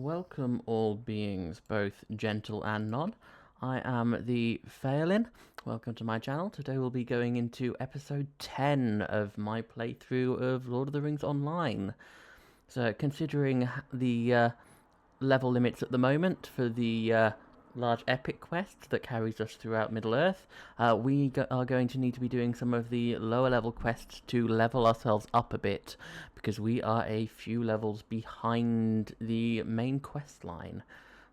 Welcome all beings, both gentle and non. I am the Phelan. Welcome to my channel. Today we'll be going into episode 10 of my playthrough of Lord of the Rings Online. So considering the level limits at the moment for the large epic quest that carries us throughout Middle-earth, we are going to need to be doing some of the lower level quests to level ourselves up a bit, because we are a few levels behind the main quest line.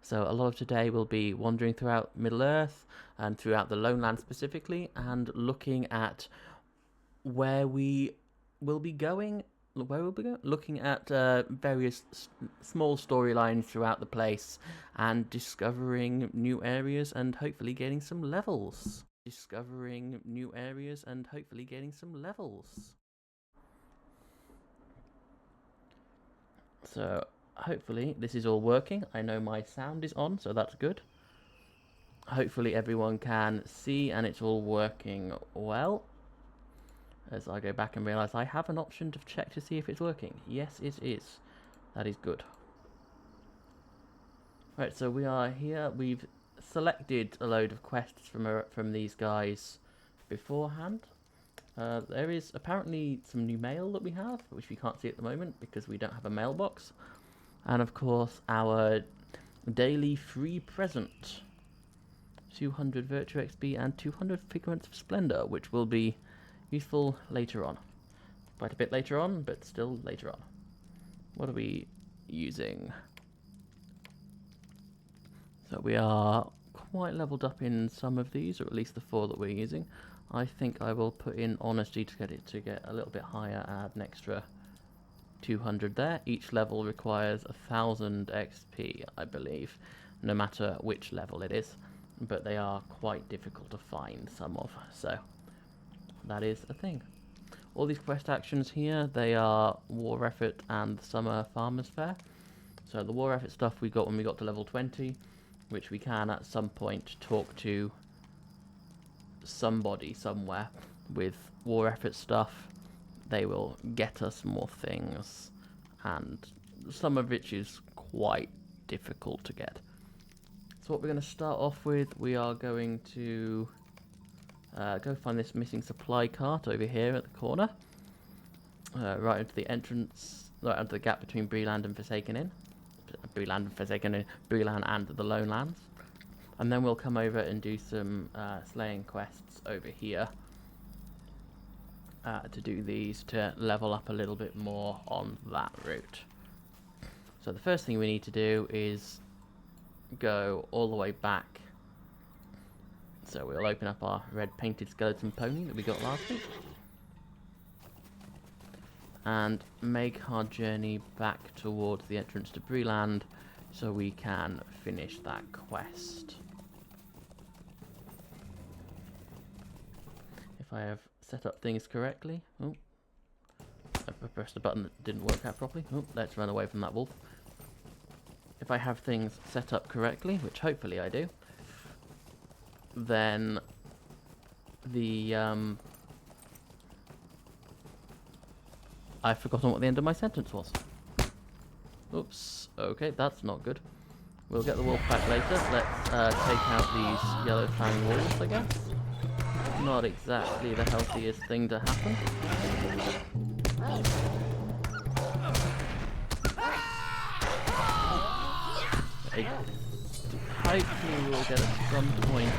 So a lot of today will be wandering throughout Middle-earth and throughout the Lone Lands specifically, and looking at where we will be going. Looking at various small storylines throughout the place and discovering new areas and hopefully gaining some levels. So hopefully this is all working. I know my sound is on, so that's good. Hopefully everyone can see and it's all working well. As I go back and realise I have an option to check to see if it's working. Yes, it is. That is good. Right, so we are here. We've selected a load of quests from these guys beforehand. There is apparently some new mail that we have, which we can't see at the moment because we don't have a mailbox. And of course, our daily free present. 200 Virtue XP and 200 Figments of Splendor, which will be useful later on. Quite a bit later on, but still later on. What are we using? So we are quite leveled up in some of these, or at least the 4 that we're using. I think I will put in Honesty to get it to get a little bit higher, add an extra 200 there. Each level requires 1000 XP, I believe, no matter which level it is. But they are quite difficult to find, some of, so that is a thing. All these quest actions here, they are War Effort and the Summer Farmers Fair. So the War Effort stuff we got when we got to level 20, which we can at some point talk to somebody somewhere with War Effort stuff. They will get us more things, and some of which is quite difficult to get. So what we're going to start off with, we are going to go find this missing supply cart over here at the corner. Right into the entrance, right into the gap between Breland and Forsaken Inn. Breland and the Lone Lands. And then we'll come over and do some slaying quests over here. To do these to level up a little bit more on that route. So the first thing we need to do is go all the way back. So we'll open up our red painted skeleton pony that we got last week and make our journey back towards the entrance to Breland so we can finish that quest. If I have set up things correctly. Oh, I pressed a button that didn't work out properly. Oh, let's run away from that wolf. If I have things set up correctly, which hopefully I do, then the I've forgotten what the end of my sentence was. Oops. Okay, that's not good. We'll get the wolf back later. Let's take out these yellow fang wolves, I guess. Not exactly the healthiest thing to happen. Hopefully we'll get at some point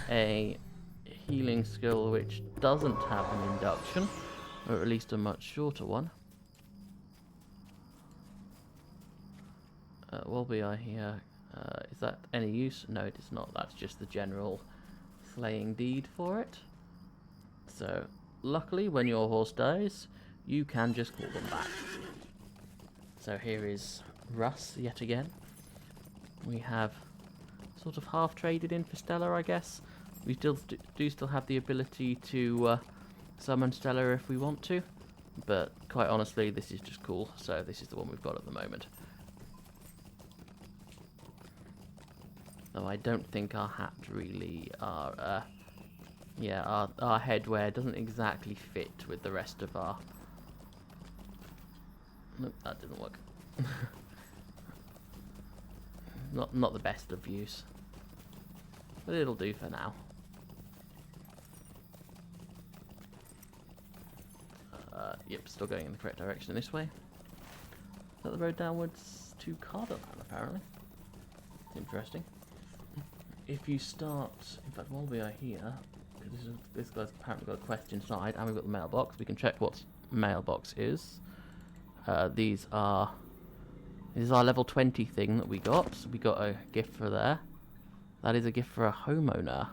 a healing skill which doesn't have an induction, or at least a much shorter one. While we are here, is that any use? No, it is not. That's just the general slaying deed for it. So, luckily, when your horse dies, you can just call them back. So here is Russ yet again. We have sort of half traded in for Stella, I guess. We still still have the ability to summon Stella if we want to, but quite honestly, this is just cool. So this is the one we've got at the moment. Though I don't think our hat really, our headwear doesn't exactly fit with the rest of our... Nope, that didn't work. not the best of views. But it'll do for now. Yep, still going in the correct direction this way. Is that the road downwards to Cardolan, apparently? Interesting. If you start... In fact, while we are here, because this guy's apparently got a quest inside, and we've got the mailbox, we can check what mailbox is. These are... This is our level 20 thing that we got. So we got a gift for there. That is a gift for a homeowner.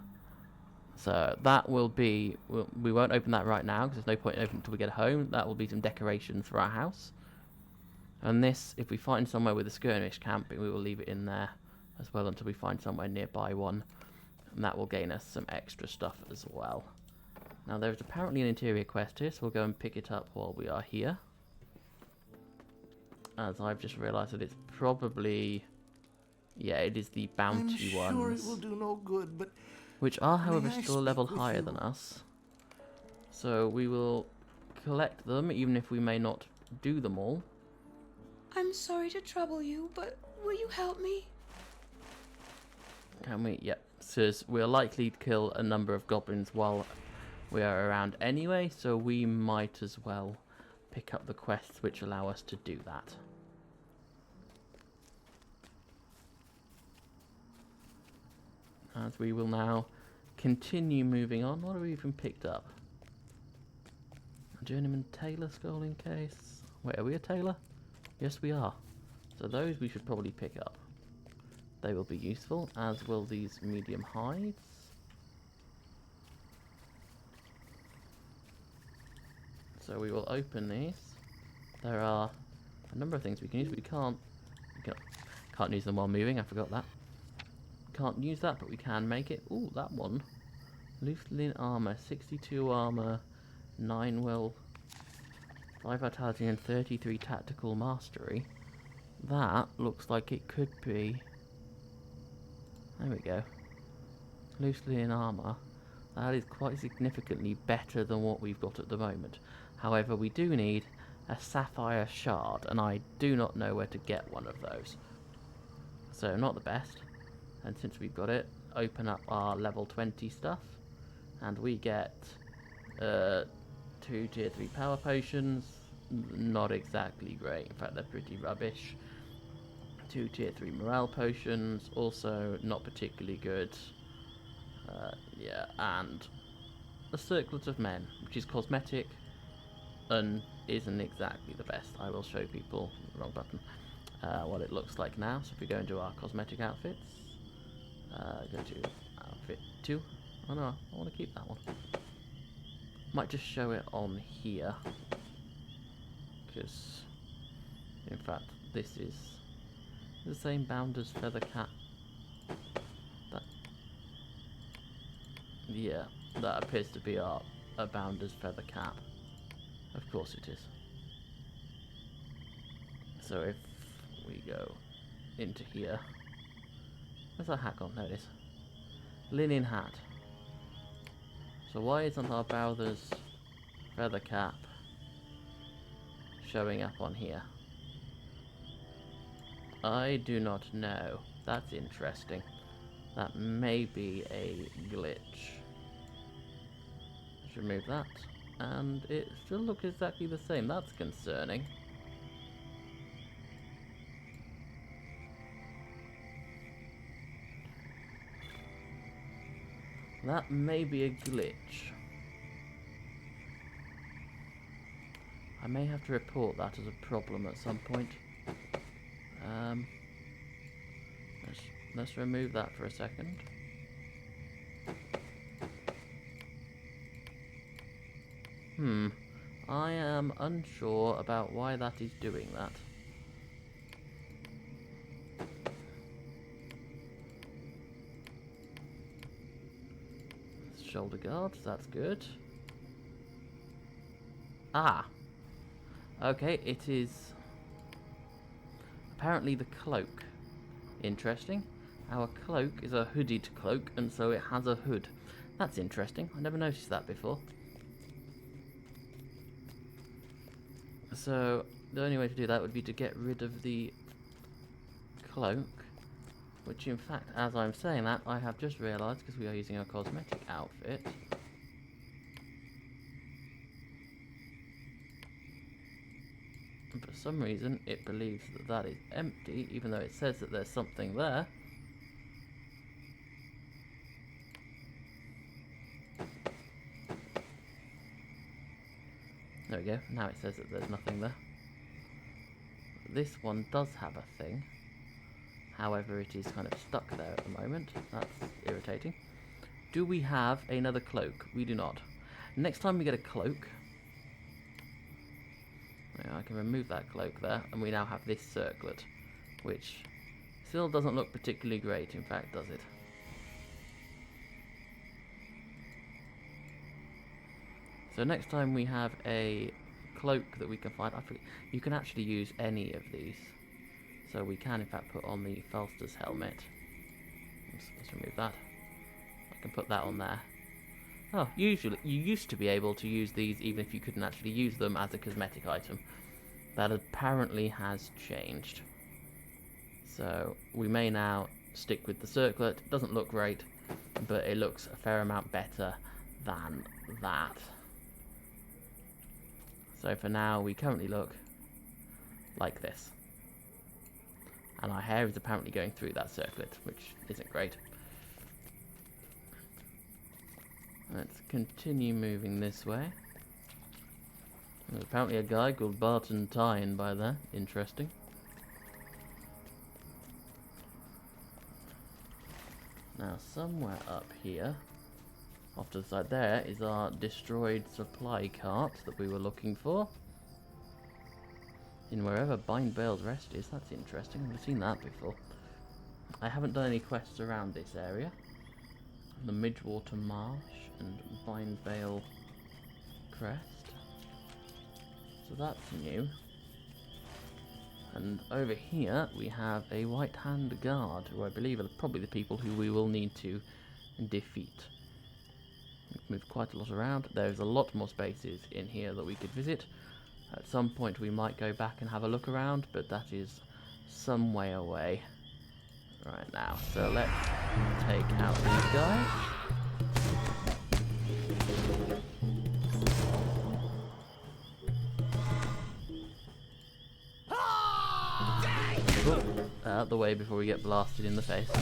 So that will be... we won't open that right now, because there's no point in opening until we get home. That will be some decorations for our house. And this, if we find somewhere with a skirmish camp, we will leave it in there as well until we find somewhere nearby one. And that will gain us some extra stuff as well. Now there's apparently an interior quest here, so we'll go and pick it up while we are here. As I've just realised that it's probably... Yeah, it is the bounty ones. I'm sure it will do no good, but... Which are, however, May I still a level speak with higher you? than us. So we will collect them, even if we may not do them all. I'm sorry to trouble you, but will you help me? Can we? Yep. Says we're likely to kill a number of goblins while we are around anyway, so we might as well pick up the quests which allow us to do that. As we will now continue moving on. What have we even picked up? A journeyman tailor skull in case. Wait, are we a tailor? Yes, we are. So those we should probably pick up. They will be useful, as will these medium hides. So we will open these. There are a number of things we can use. We can't use them while moving. I forgot that. Can't use that, but we can make it. Ooh, that one. Loose-lin armor, 62 armor, 9 will, 5 vitality, and 33 tactical mastery. That looks like it could be. There we go. Loose-lin armor. That is quite significantly better than what we've got at the moment. However, we do need a sapphire shard, and I do not know where to get one of those. So, not the best. And since we've got it, open up our level 20 stuff, and we get 2 tier 3 power potions. Not exactly great, in fact they're pretty rubbish. 2 tier 3 morale potions, also not particularly good. Yeah, and a circlet of men, which is cosmetic and isn't exactly the best. I will show people, wrong button, what it looks like now. So if we go into our cosmetic outfits, go to outfit 2. Oh no, I want to keep that one. Might just show it on here, because in fact this is the same bounder's feather cap. That, yeah, that appears to be a bounder's feather cap. Of course it is. So if we go into here, where's our hat gone? There it is. Linen hat. So why isn't our Bowther's feather cap showing up on here? I do not know. That's interesting. That may be a glitch. Let's remove that. And it still looks exactly the same. That's concerning. That may be a glitch. I may have to report that as a problem at some point. Let's remove that for a second. I am unsure about why that is doing that. Shoulder guards, that's good. Ah! Okay, it is apparently the cloak. Interesting. Our cloak is a hooded cloak, and so it has a hood. That's interesting. I never noticed that before. So, the only way to do that would be to get rid of the cloak Which, in fact, as I'm saying that, I have just realised, because we are using a cosmetic outfit, and for some reason it believes that that is empty, even though it says that there's something there. There we go, now it says that there's nothing there. This one does have a thing. However, it is kind of stuck there at the moment. That's irritating. Do we have another cloak? We do not. Next time we get a cloak, I can remove that cloak there, and we now have this circlet, which still doesn't look particularly great, in fact, does it? So next time we have a cloak that we can find, I forget, you can actually use any of these. So we can in fact put on the Falster's helmet. Let's remove that. I can put that on there. Oh, usually you used to be able to use these even if you couldn't actually use them as a cosmetic item. That apparently has changed. So we may now stick with the circlet. It doesn't look great, but it looks a fair amount better than that. So for now, we currently look like this. And our hair is apparently going through that circlet, which isn't great. Let's continue moving this way. There's apparently a guy called Barton Tyne by there. Interesting. Now, somewhere up here, off to the side there, is our destroyed supply cart that we were looking for. In wherever Bind Bale's Rest is. That's interesting. I've never seen that before. I haven't done any quests around this area. The Midgewater Marsh and Bind Bale Crest. So that's new. And over here we have a White Hand Guard, who I believe are probably the people who we will need to defeat. We've moved quite a lot around. There's a lot more spaces in here that we could visit. At some point we might go back and have a look around, but that is some way away right now. So let's take out these guys. Out of the way before we get blasted in the face by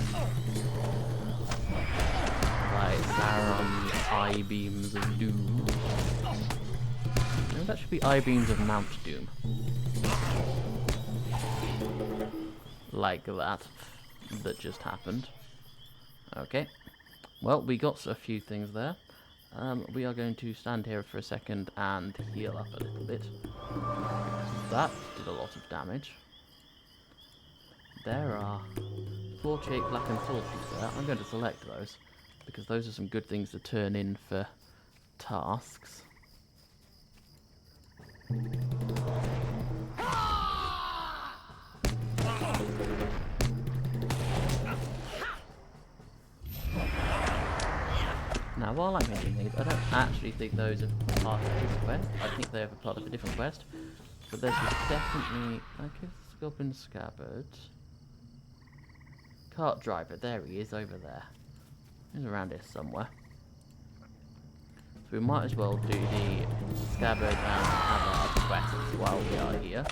Sauron's eye beams of doom. No, that should be eye beams of Mount Doom. Like that. That just happened. Okay. Well, we got a few things there. We are going to stand here for a second and heal up a little bit. That did a lot of damage. There are 48 black and salties there. I'm going to select those, because those are some good things to turn in for tasks. Now, while I'm hitting these, I don't actually think those are part of this quest. I think they are part of a different quest. But this is definitely... Okay, Goblin Scabbard. Cart driver, there he is, over there. He's around here somewhere. So we might as well do the Scabbard and have our quests while we are here.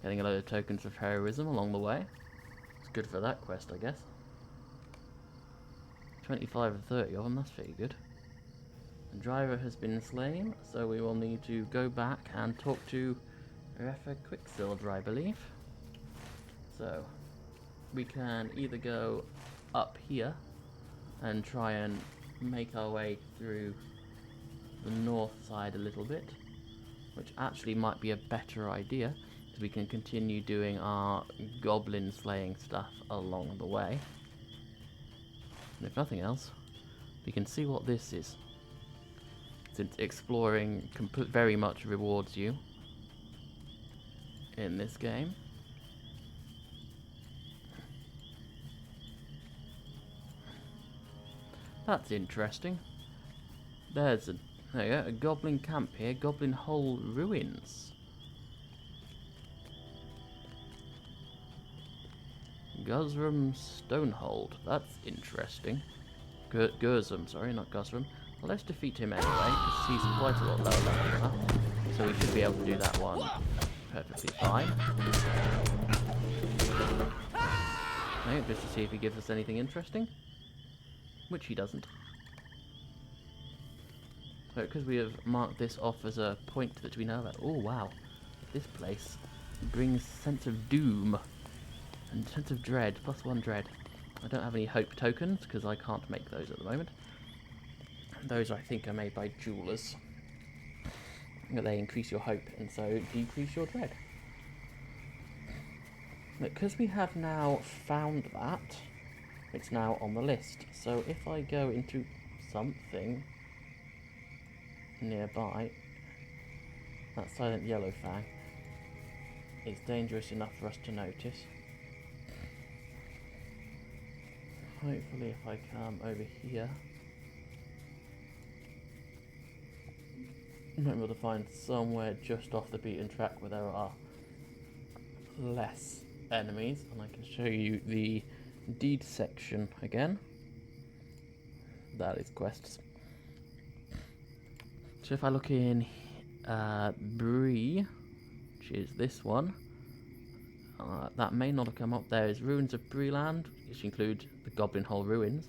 Getting a load of tokens of heroism along the way. It's good for that quest, I guess. 25 of 30 of them, that's pretty good. The driver has been slain, so we will need to go back and talk to Refa Quicksilver, I believe. So, we can either go up here and try and make our way through the north side a little bit, which actually might be a better idea, because we can continue doing our goblin slaying stuff along the way. And if nothing else, we can see what this is, since exploring very much rewards you in this game. That's interesting. There you go, a goblin camp here, Goblin Hole Ruins. Guzrum Stonehold. That's interesting. Gurzum, sorry, not Guzrum. Well, let's defeat him anyway, because he's quite a lot lower level than us. So we should be able to do that one perfectly fine. Okay, just to see if he gives us anything interesting. Which he doesn't. So, because we have marked this off as a point that we know that, oh wow, this place brings sense of doom and sense of dread, +1 dread. I don't have any hope tokens because I can't make those at the moment. Those I think are made by jewelers. They increase your hope and so decrease your dread. Because we have now found that, it's now on the list. So if I go into something nearby, that silent yellow fang is dangerous enough for us to notice. Hopefully if I come over here, I might be able to find somewhere just off the beaten track where there are less enemies, and I can show you the deed section again. That is quests. So if I look in Bree, which is this one, that may not have come up. There is Ruins of Breeland, which include the Goblin Hole Ruins.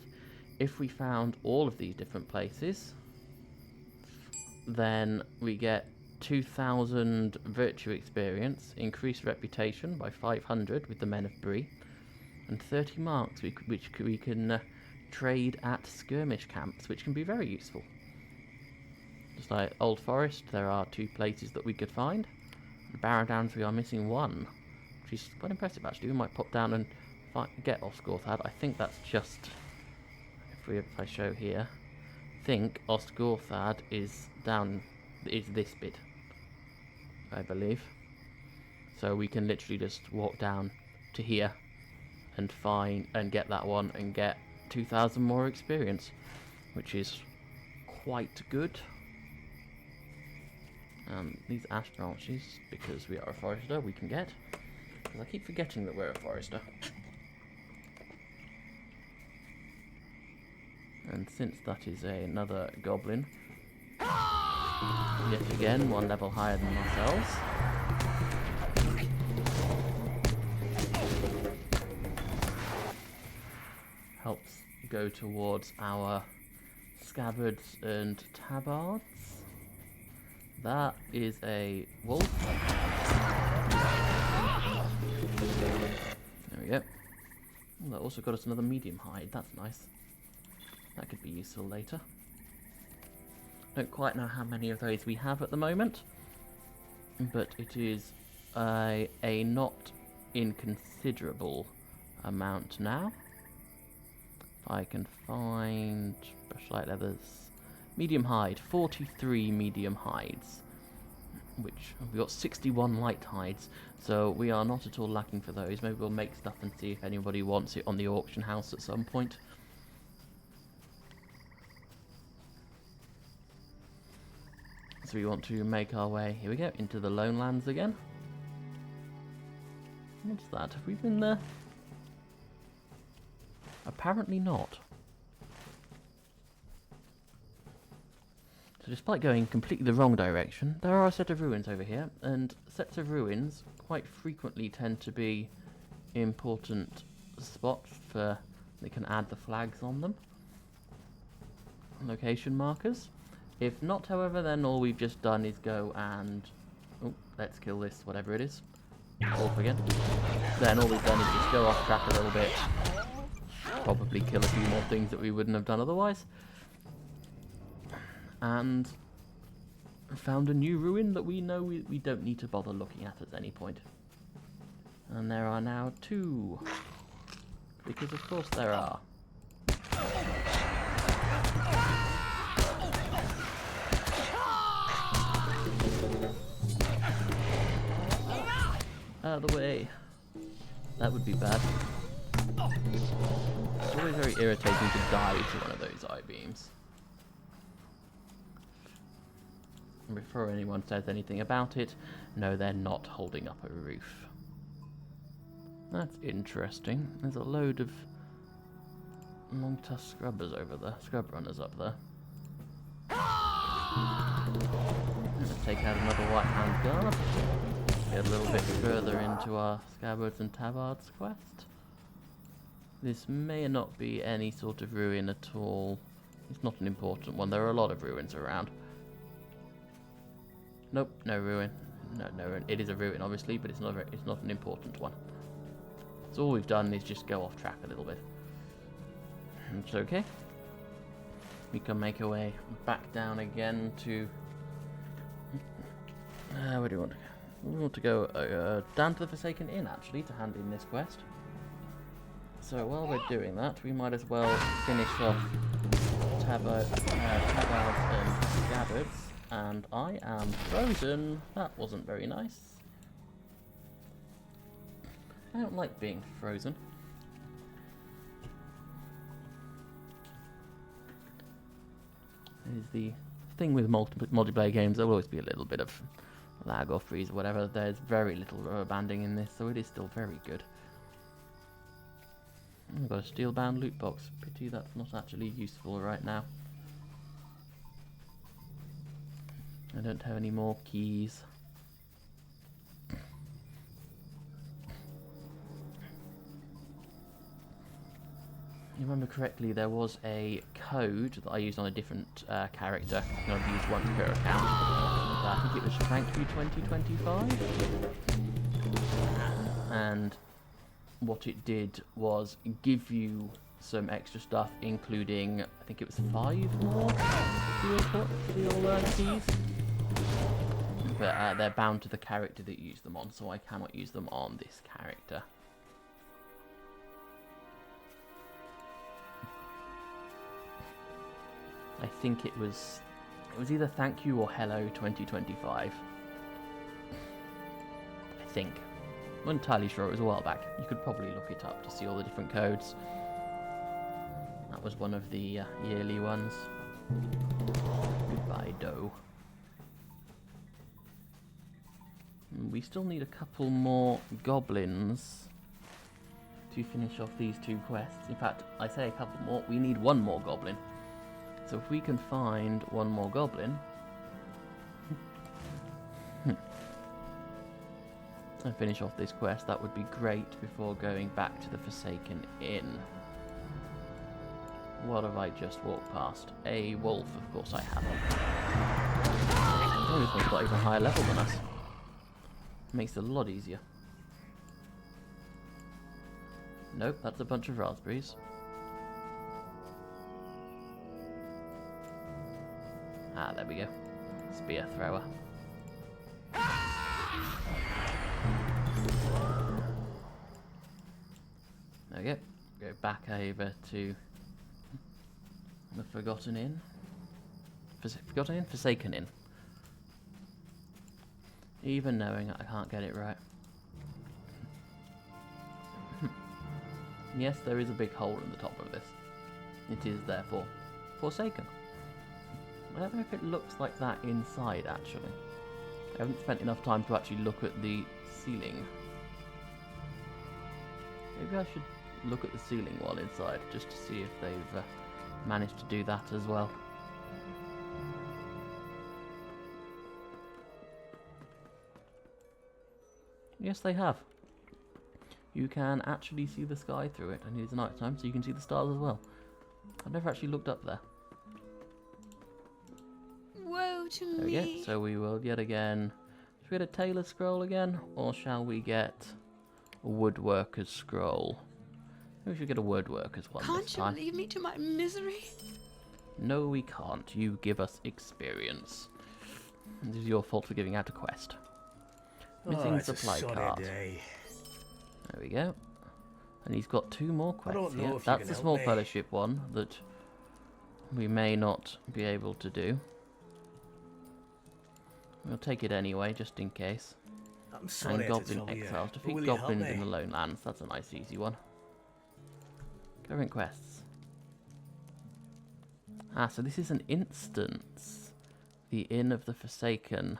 If we found all of these different places, then we get 2,000 virtue experience, increased reputation by 500 with the Men of Bree, and 30 marks, which we can trade at skirmish camps, which can be very useful. Just like Old Forest, there are 2 places that we could find. And Barrow Downs, we are missing 1, which is quite impressive actually. We might pop down and get Osgorthad. I think that's just, if I show here, I think Osgorthad is this bit, I believe. So we can literally just walk down to here and get that one and get 2,000 more experience, which is quite good. These ash branches, because we are a forester, we can get. Because I keep forgetting that we're a forester. And since that is another goblin, yet again 1 level higher than ourselves, helps go towards our scabbards and tabards. That is a wolf. There we go. Oh, that also got us another medium hide. That's nice. That could be useful later. Don't quite know how many of those we have at the moment, but it is a not inconsiderable amount now. If I can find brushlight leathers, medium hide, 43 medium hides, which we've got 61 light hides, so we are not at all lacking for those. Maybe we'll make stuff and see if anybody wants it on the auction house at some point. So we want to make our way, here we go, into the Lone Lands again. What's that? Have we been there? Apparently not. So despite going completely the wrong direction, there are a set of ruins over here, and sets of ruins quite frequently tend to be important spots for, they can add the flags on them. Location markers. If not, however, then all we've just done is go and... oh, let's kill this, whatever it is. Wolf again. Then all we've done is just go off track a little bit. Probably kill a few more things that we wouldn't have done otherwise. And found a new ruin that we know we don't need to bother looking at any point. And there are now 2. Because of course there are. Out of the way. That would be bad. It's always very irritating to die to one of those I-beams. And before anyone says anything about it, no, they're not holding up a roof. That's interesting. There's a load of long-tusked scrubbers over there. Scrub runners up there. Let's take out another white hand guard. Get a little bit further into our scabbards and tabards quest. This may not be any sort of ruin at all. It's not an important one. There are a lot of ruins around. Nope, no ruin. No ruin. It is a ruin, obviously, but it's not an important one. So all we've done is just go off track a little bit. It's okay. We can make our way back down again to... where do we want to go? We want to go down to the Forsaken Inn, actually, to hand in this quest. So while we're doing that, we might as well finish off tabards and scabbards. And I am frozen. That wasn't very nice. I don't like being frozen. Is the thing with multiplayer games, there will always be a little bit of lag or freeze or whatever. There's very little rubber banding in this, so it is still very good. I've got a steel bound loot box. Pity that's not actually useful right now. I don't have any more keys. You remember correctly, there was a code that I used on a different character. I've used once per account. I think it was Thank You 2025. And what it did was give you some extra stuff, including, I think it was 5 more steel keys. But they're bound to the character that you use them on, so I cannot use them on this character. I think it was either Thank You or Hello 2025. I think. I'm not entirely sure, it was a while back. You could probably look it up to see all the different codes. That was one of the yearly ones. Goodbye, Doe. We still need a couple more goblins to finish off these 2 quests. In fact, I say a couple more, we need 1 more goblin. So if we can find 1 more goblin and finish off this quest, that would be great before going back to the Forsaken Inn. What have I just walked past? A wolf, of course I haven't. Oh, this one's got even higher level than us. Makes it a lot easier. Nope, that's a bunch of raspberries. Ah, there we go. Spear thrower. There we go. Go back over to the Forgotten Inn. Forgotten Inn? Forsaken Inn. Even knowing I can't get it right. Yes, there is a big hole in the top of this. It is therefore Forsaken. I don't know if it looks like that inside, actually. I haven't spent enough time to actually look at the ceiling. Maybe I should look at the ceiling while inside, just to see if they've managed to do that as well. Yes, they have. You can actually see the sky through it, and it is night time, so you can see the stars as well. I've never actually looked up there. Woe to There we me. go. So we will yet again. Should we get a tailor scroll again, or shall we get a woodworker's scroll? Maybe we should get a woodworker's one Can't this you time. leave me to my misery? No, we can't. You give us experience. This is your fault for giving out a quest. Missing it's supply a sunny card. day. There we go. And he's got 2 more quests don't know here. if you That's can the help small me. fellowship one that we may not be able to do. We'll take it anyway, just in case. I'm sorry And to Goblin trouble you, Exiles. but Defeat will you help goblins in me? the Lone Lands. That's a nice, easy one. Current quests. Ah, so this is an instance. The Inn of the Forsaken.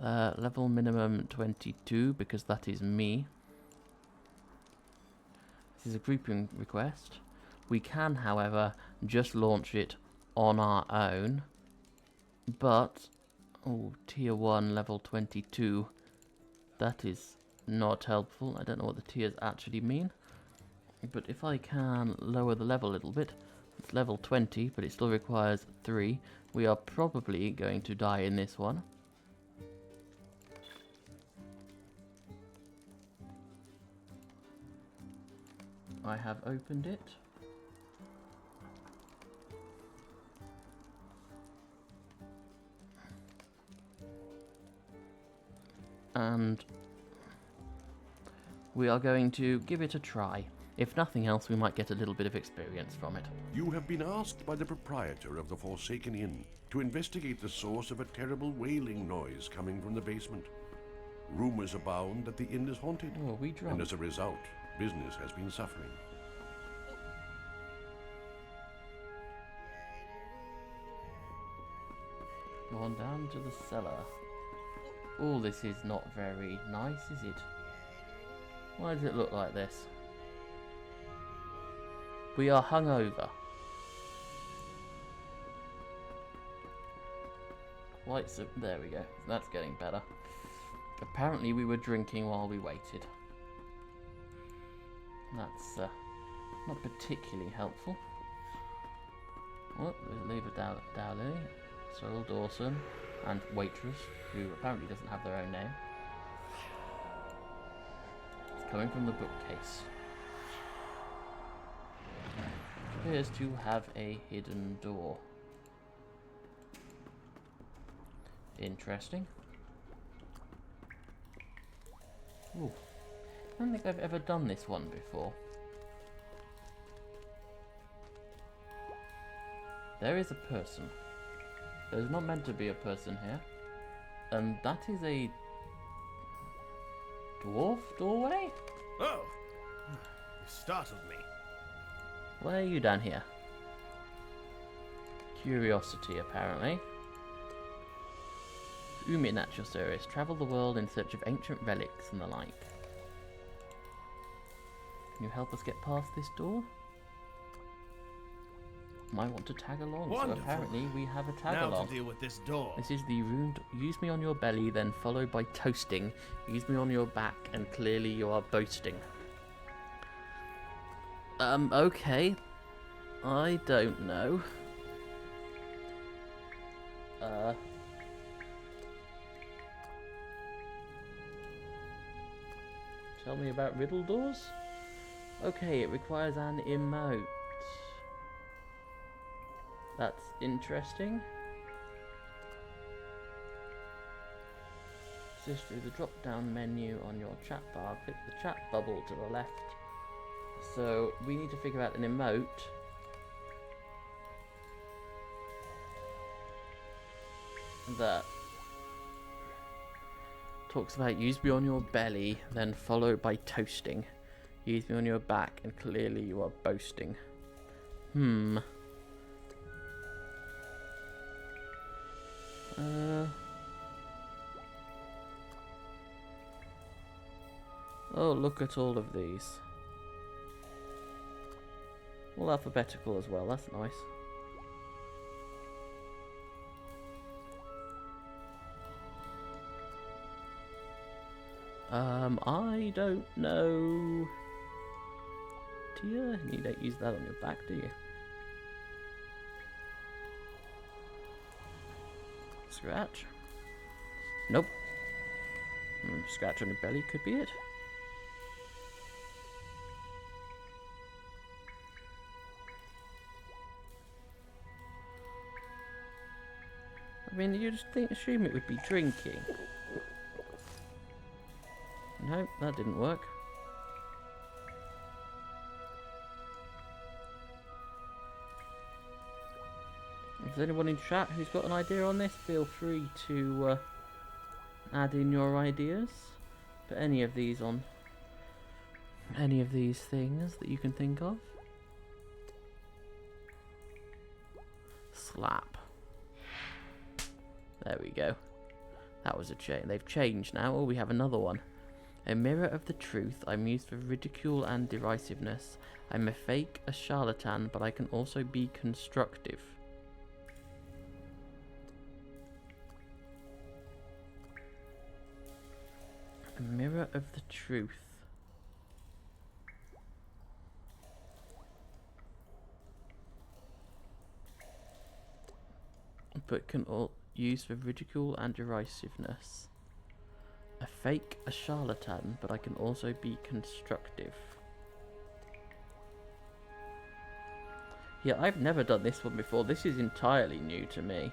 Level minimum 22, because that is me. This is a grouping request. We can, however, just launch it on our own. But, oh, tier 1, level 22. That is not helpful. I don't know what the tiers actually mean. But if I can lower the level a little bit, it's level 20, but it still requires 3. We are probably going to die in this one. I have opened it. And we are going to give it a try. If nothing else, we might get a little bit of experience from it. You have been asked by the proprietor of the Forsaken Inn to investigate the source of a terrible wailing noise coming from the basement. Rumors abound that the inn is haunted, Oh, are we drunk? and as a result, business has been suffering. Go on down to the cellar. Oh, this is not very nice, is it? Why does it look like this? We are hungover. There we go. That's getting better. Apparently we were drinking while we waited. That's not particularly helpful. Well, there's Lever Dowley, Sorrel Dawson, and Waitress, who apparently doesn't have their own name. It's coming from the bookcase. Appears to have a hidden door. Interesting. Ooh. I don't think I've ever done this one before. There is a person. There's not meant to be a person here. And that is a dwarf doorway? Oh, you startled me. Why are you down here? Curiosity, apparently. Umit at your service. Travel the world in search of ancient relics and the like. Can you help us get past this door? Might want to tag along. Wonderful. So apparently we have a tag Now along. to deal with this door. This is the ruined. Use me on your belly, then followed by toasting. Use me on your back, and clearly you are boasting. Okay. I don't know. Tell me about riddle doors? Okay, it requires an emote. That's interesting. Assist through the drop-down menu on your chat bar. Click the chat bubble to the left. So we need to figure out an emote. That talks about use me on your belly, then followed by toasting. Use me on your back, and clearly you are boasting. Oh, look at all of these. All alphabetical as well, that's nice. I don't know. Tia, you don't use that on your back, do you? Scratch. Nope. Scratch on your belly could be it. I mean, you just assume it would be drinking. Nope, that didn't work. If there's anyone in chat who's got an idea on this, feel free to add in your ideas for any of these things that you can think of. Slap. There we go. That was a change. They've changed now. Oh, we have another one. A mirror of the truth. I'm used for ridicule and derisiveness. I'm a fake, a charlatan, but I can also be constructive. A mirror of the truth. But can all use for ridicule and derisiveness. A fake, a charlatan, but I can also be constructive. Yeah, I've never done this one before. This is entirely new to me.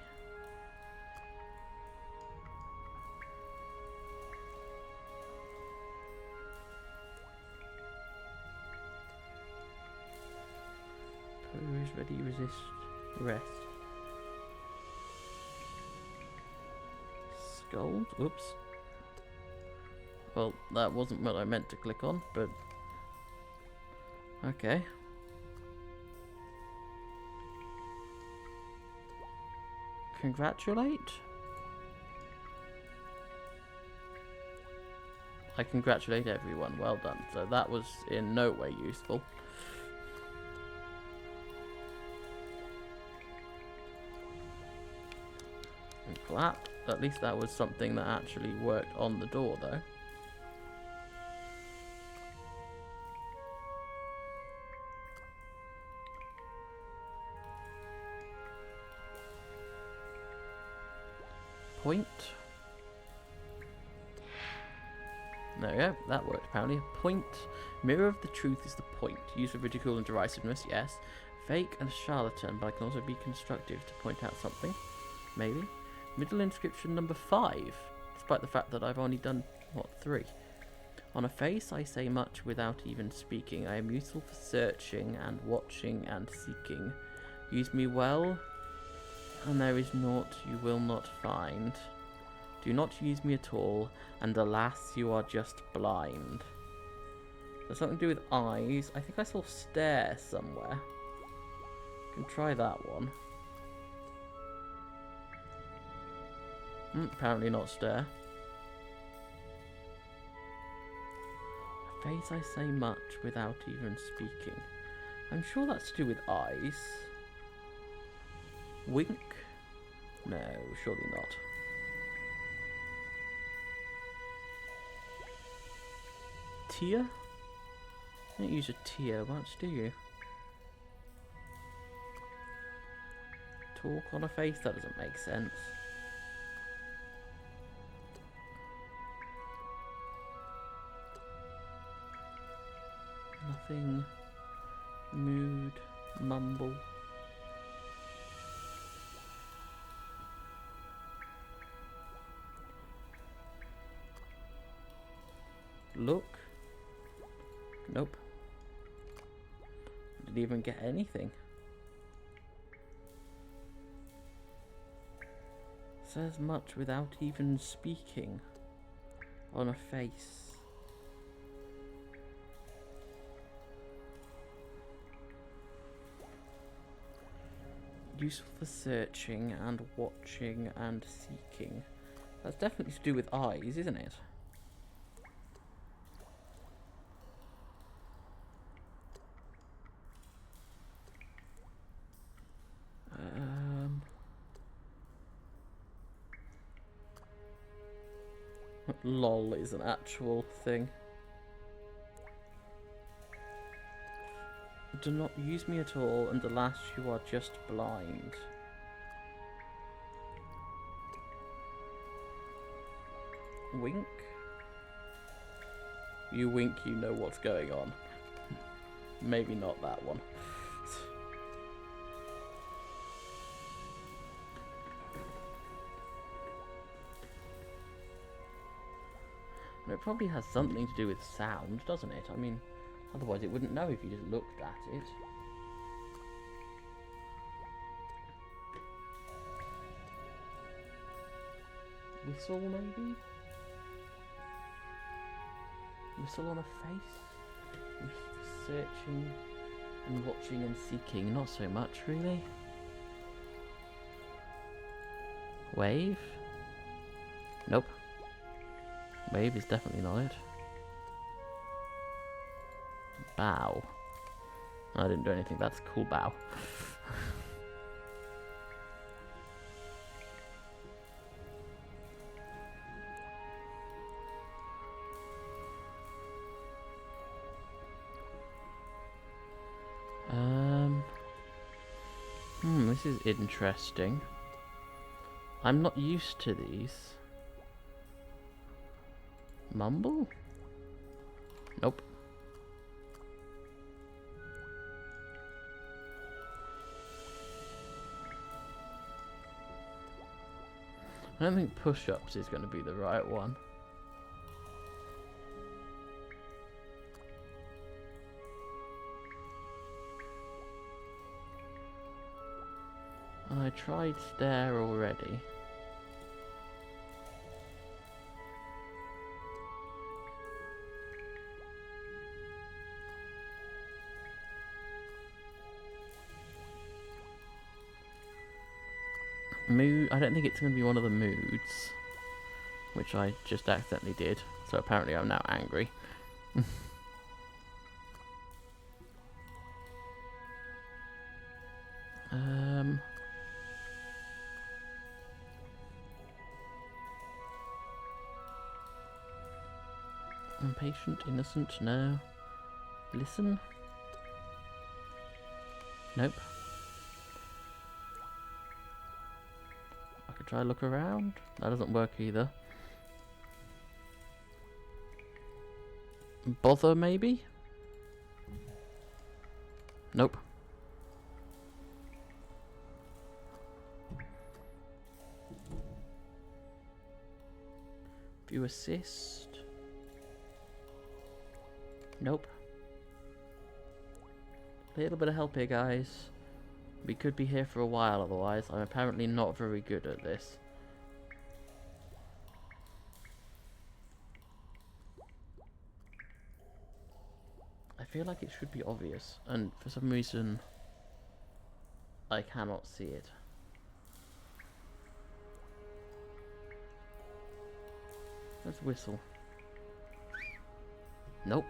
Pose, ready, resist, rest. Scold? Oops. Well, that wasn't what I meant to click on, but... okay. Congratulate? I congratulate everyone. Well done. So that was in no way useful. And clap. At least that was something that actually worked on the door, though. Point. There we go, that worked apparently. Point. Mirror of the truth is the point. Use of ridicule and derisiveness, yes. Fake and charlatan, but I can also be constructive to point out something. Maybe. Middle inscription number 5. Despite the fact that I've only done, what, 3. On a face I say much without even speaking. I am useful for searching and watching and seeking. Use me well, and there is naught you will not find. Do not use me at all, and alas, you are just blind. There's something to do with eyes. I think I saw stare somewhere. Can try that one. Apparently not stare. A face I say much without even speaking. I'm sure that's to do with eyes. Wink? No, surely not. Tear? You don't use a tear much, do you? Talk on a face? That doesn't make sense. Nothing. Mood. Mumble. Look. Nope. Didn't even get anything. Says much without even speaking. On a face. Useful for searching and watching and seeking. That's definitely to do with eyes, isn't it? LOL is an actual thing. Do not use me at all, and alas, you are just blind. Wink? You wink, you know what's going on. Maybe not that one. It probably has something to do with sound, doesn't it? I mean, otherwise it wouldn't know if you just looked at it. Whistle, maybe? Whistle on a face? Searching and watching and seeking, not so much, really. Wave? Nope. Wave is definitely not it. bow. I didn't do anything. That's a cool bow. This is interesting. I'm not used to these. Mumble? Nope. I don't think push-ups is going to be the right one. I tried stare already. Mood. I don't think it's going to be one of the moods, which I just accidentally did. So apparently I'm now angry. Impatient, innocent, no. Listen? Nope. I could try look around. That doesn't work either. Bother, maybe? Nope. View assist. Nope. A little bit of help here, guys. We could be here for a while otherwise. I'm apparently not very good at this. I feel like it should be obvious, and for some reason I cannot see it. Let's whistle. Nope.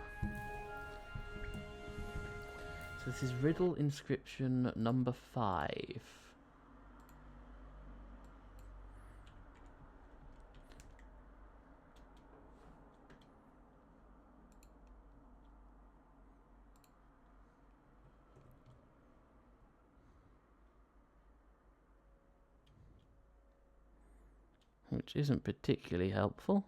So this is riddle inscription number 5. Which isn't particularly helpful.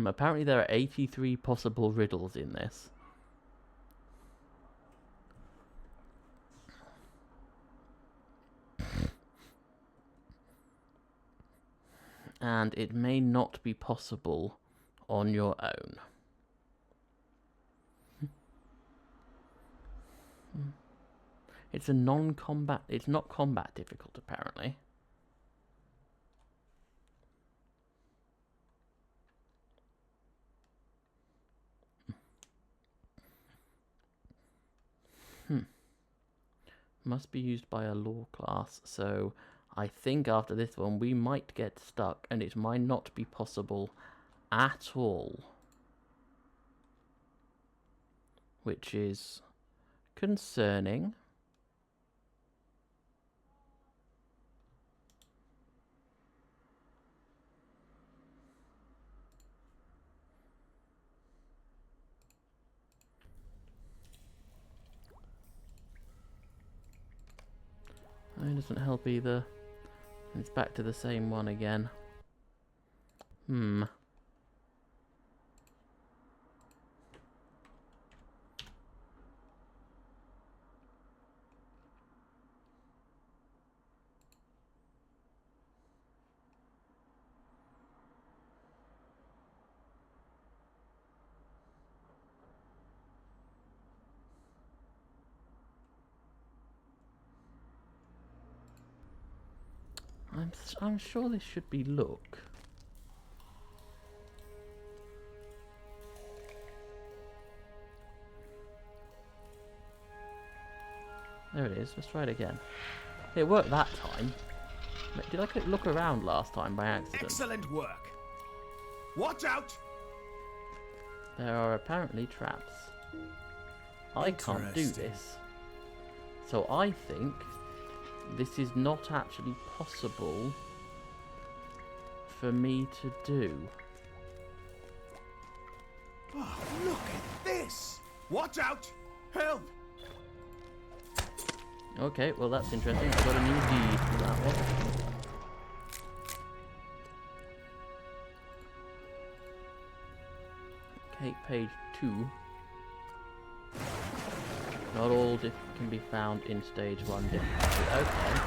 Apparently there are 83 possible riddles in this. And it may not be possible on your own. It's a non-combat... It's not combat difficult, apparently. Must be used by a law class, so I think after this one we might get stuck and it might not be possible at all. Which is concerning. It doesn't help either. It's back to the same one again. I'm sure this should be look. There it is. Let's try it again. It worked that time. Did I look around last time by accident? Excellent work. Watch out! There are apparently traps. I can't do Interesting. this. So I think this is not actually possible for me to do. Oh, look at this! Watch out! Help! Okay, well that's interesting. I've got a new deed for that one. Okay, page 2. Not all can be found in stage 1 difficulty. Okay.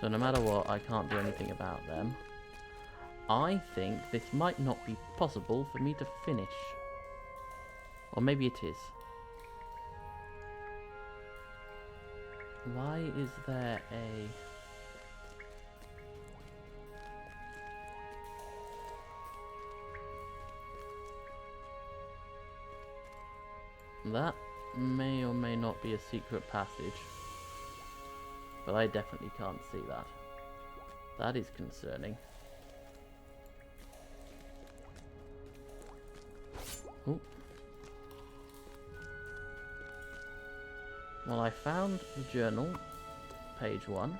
So no matter what, I can't do anything about them. I think this might not be possible for me to finish. Or maybe it is. Why is there a... That may or may not be a secret passage. But I definitely can't see that. That is concerning. Ooh. Well, I found the journal, page 1.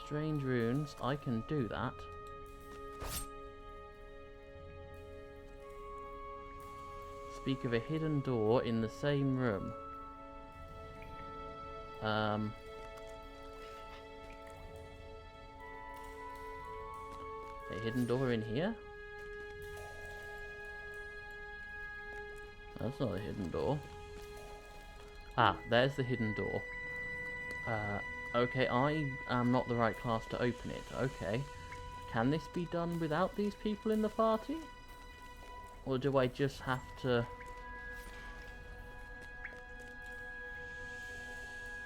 Strange runes, I can do that. Speak of a hidden door in the same room. A hidden door in here? That's not a hidden door. Ah, there's the hidden door. Okay, I am not the right class to open it. Okay. Can this be done without these people in the party? Or do I just have to...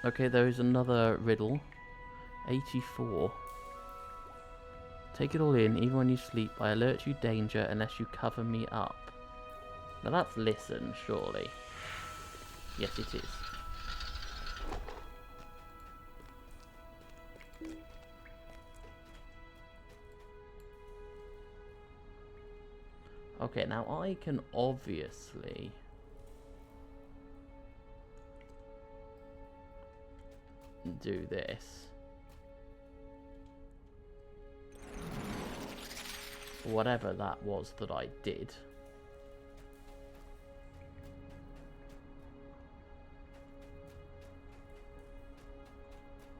Okay, there is another riddle. 84. Take it all in, even when you sleep. I alert you danger unless you cover me up. Now that's listen, surely. Yes, it is. Okay, now I can obviously... do this. Whatever that was that I did.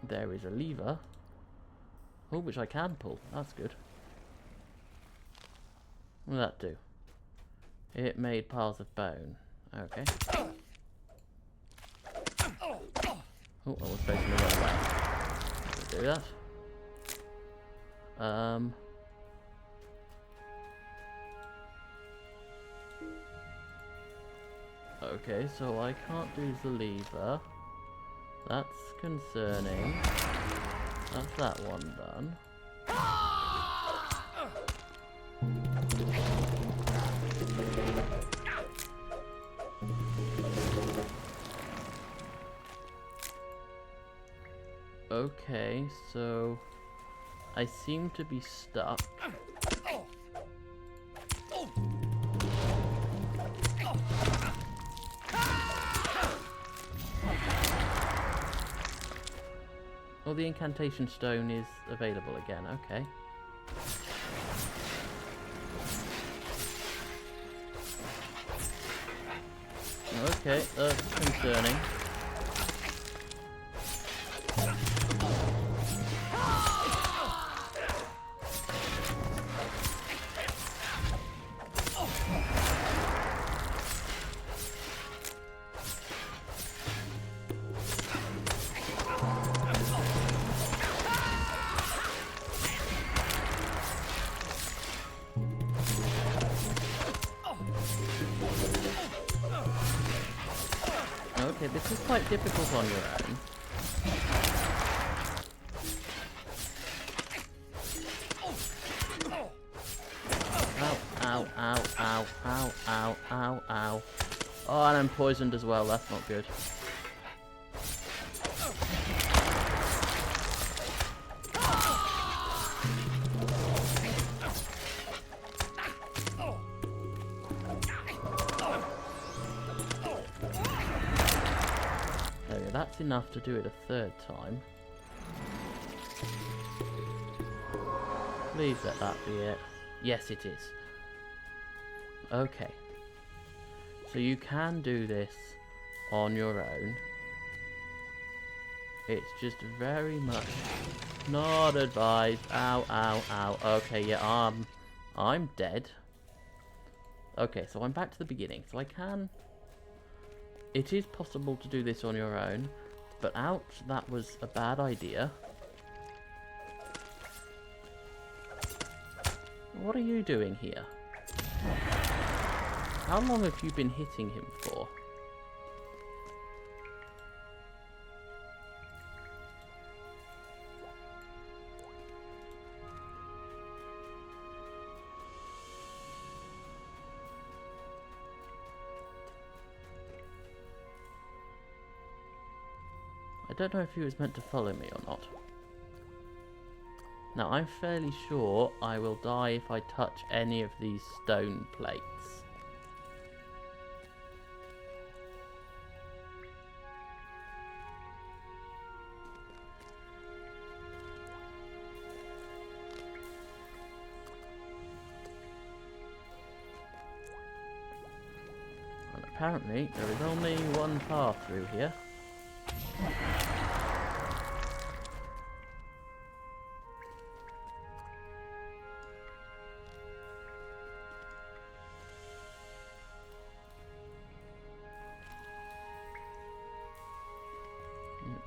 There is a lever. Oh, which I can pull. That's good. What did that do? It made piles of bone. Okay. Oh, I was facing the wrong way. Do that. Okay, so I can't use the lever. That's concerning. That's that one done. Okay, so I seem to be stuck. Oh, the incantation stone is available again, okay. Okay, that's concerning. Okay, this is quite difficult on your own. Ow, ow, ow, ow, ow, ow, ow, poisoned as well. That's not good. There we go. That's enough to do it a third time. Please let that be it. Yes, it is. Okay. So you can do this on your own. It's just very much not advised. Ow, ow, ow. Okay, yeah, I'm dead. Okay, so I'm back to the beginning. So I can... It is possible to do this on your own, but ouch, that was a bad idea. What are you doing here? How long have you been hitting him for? I don't know if he was meant to follow me or not. Now, I'm fairly sure I will die if I touch any of these stone plates. And apparently, there is only one path through here.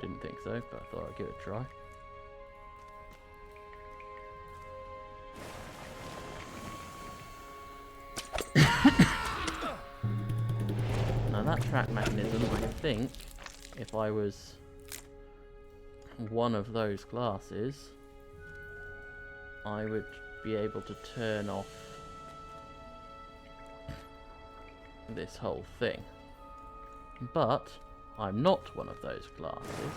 Didn't think so, but I thought I'd give it a try. Now that track mechanism, I think, if I was one of those classes, I would be able to turn off this whole thing. But I'm not one of those classes,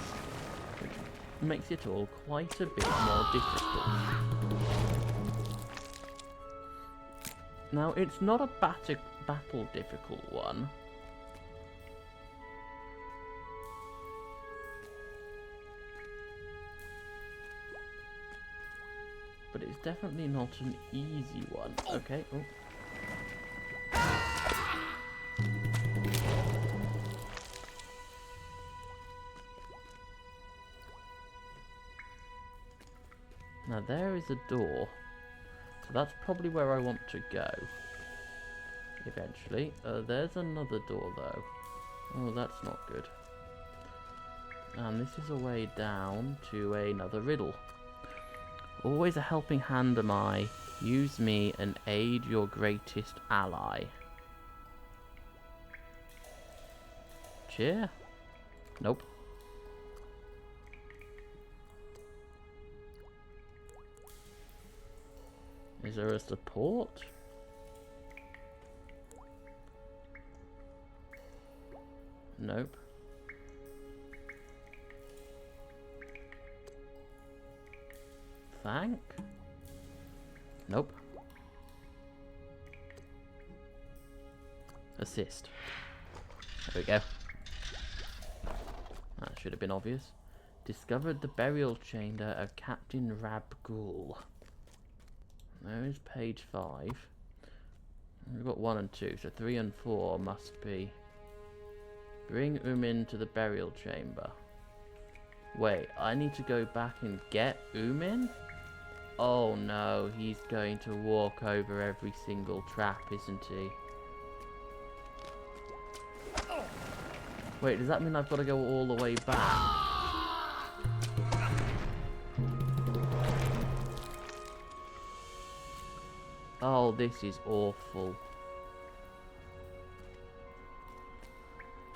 which makes it all quite a bit more difficult. Now, it's not a battle difficult one. But it's definitely not an easy one. Okay. Oh. Now there is a door, so that's probably where I want to go, eventually. There's another door though. Oh, that's not good. And this is a way down to another riddle. Always a helping hand am I, use me and aid your greatest ally. Cheer? Nope. Is there a support? Nope. Thank? Nope. Assist. There we go. That should have been obvious. Discovered the burial chamber of Captain Rabgul. There is page 5. We've got 1 and 2, so 3 and 4 must be... Bring Umin to the burial chamber. Wait, I need to go back and get Umin? Oh no, he's going to walk over every single trap, isn't he? Wait, does that mean I've got to go all the way back? Oh, this is awful.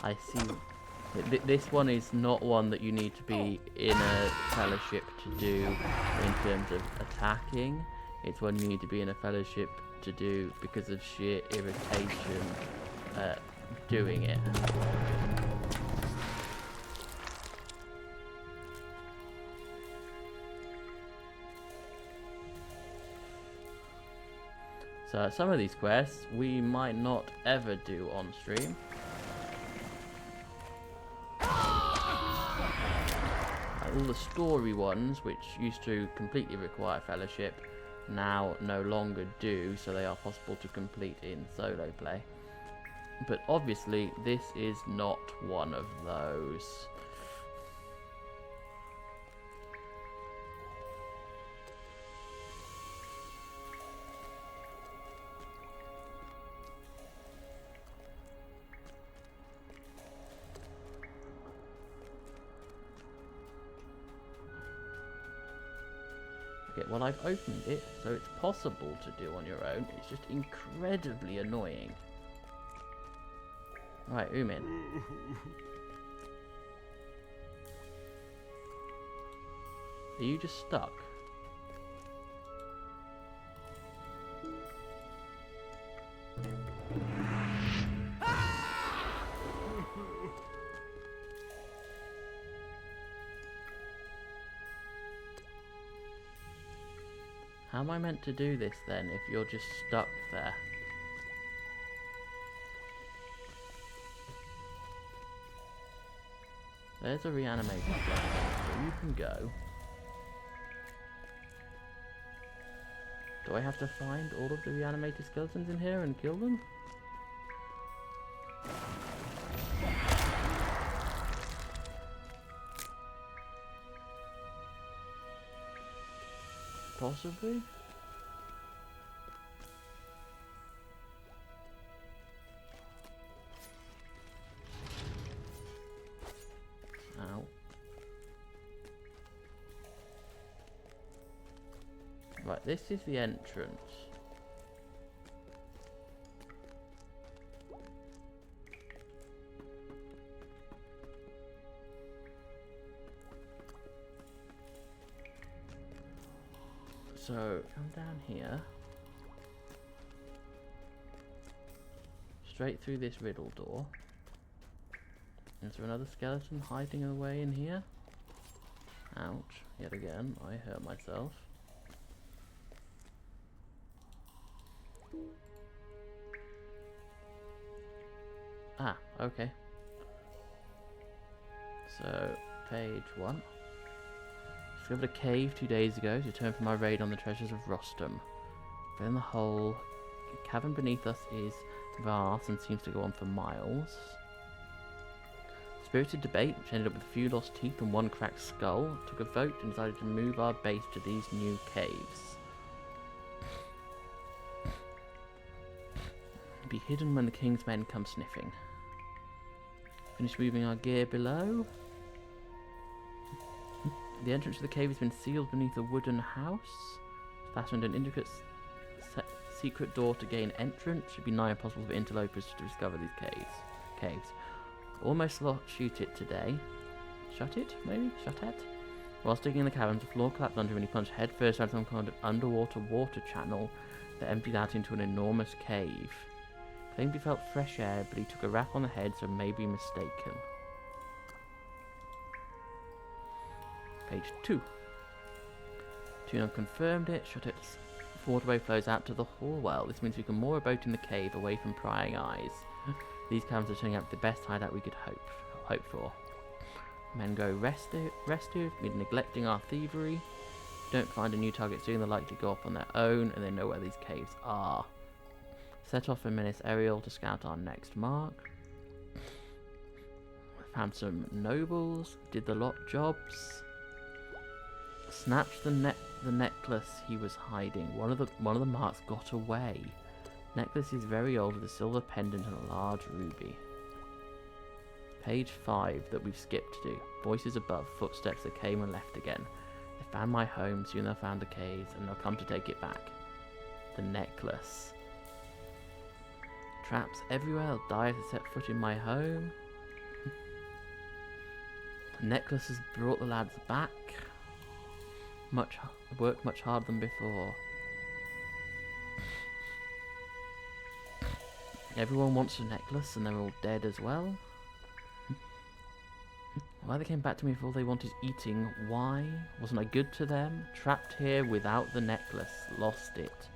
I see. This one is not one that you need to be in a fellowship to do in terms of attacking. It's one you need to be in a fellowship to do because of sheer irritation doing it. So some of these quests we might not ever do on stream. All the story ones, which used to completely require fellowship, now no longer do, so they are possible to complete in solo play. But obviously this is not one of those. Okay, well, I've opened it, so it's possible to do on your own. It's just incredibly annoying. Right, Umin. Are you just stuck? How am I meant to do this then if you're just stuck there? There's a reanimated skeleton, so you can go. Do I have to find all of the reanimated skeletons in here and kill them? Possibly? Ow. Right, this is the entrance. So, come down here. Straight through this riddle door. Is there another skeleton hiding away in here? Ouch. Yet again, I hurt myself. Ah, okay. So, page 1. Discovered a cave 2 days ago to return from my raid on the treasures of Rostam. Within the hole, the cavern beneath us is vast and seems to go on for miles. Spirited debate, which ended up with a few lost teeth and one cracked skull, took a vote and decided to move our base to these new caves. Be hidden when the king's men come sniffing. Finish moving our gear below. The entrance to the cave has been sealed beneath a wooden house. Fastened an intricate secret door to gain entrance. Should be nigh impossible for interlopers to discover these caves. Almost shoot it today. Shut it, maybe? Shut it? Whilst digging in the caverns, the floor collapsed under him and he plunged headfirst down some kind of underwater water channel that emptied out into an enormous cave. Claimed he felt fresh air, but he took a rap on the head, so may be mistaken. Page 2. Tunon confirmed it. Shut its waterway flows out to the Hallwell. This means we can moor a boat in the cave away from prying eyes. These caverns are turning out the best hideout we could hope for. Men go restive, neglecting our thievery. Don't find a new target soon, they're likely to go off on their own, and they know where these caves are. Set off a menace aerial to scout our next mark. Found some nobles, did the lot jobs. Snatched the necklace he was hiding. One of the marks got away. Necklace is very old with a silver pendant and a large ruby. Page 5 that we've skipped to. Voices above, footsteps that came and left again. They found my home, soon they'll find the caves, and they'll come to take it back. The necklace. Traps everywhere, I'll die if they set foot in my home. The necklace has brought the lads back. Worked much harder than before. Everyone wants a necklace and they're all dead as well. Why they came back to me if all they want is eating? Why? Wasn't I good to them? Trapped here without the necklace. Lost it.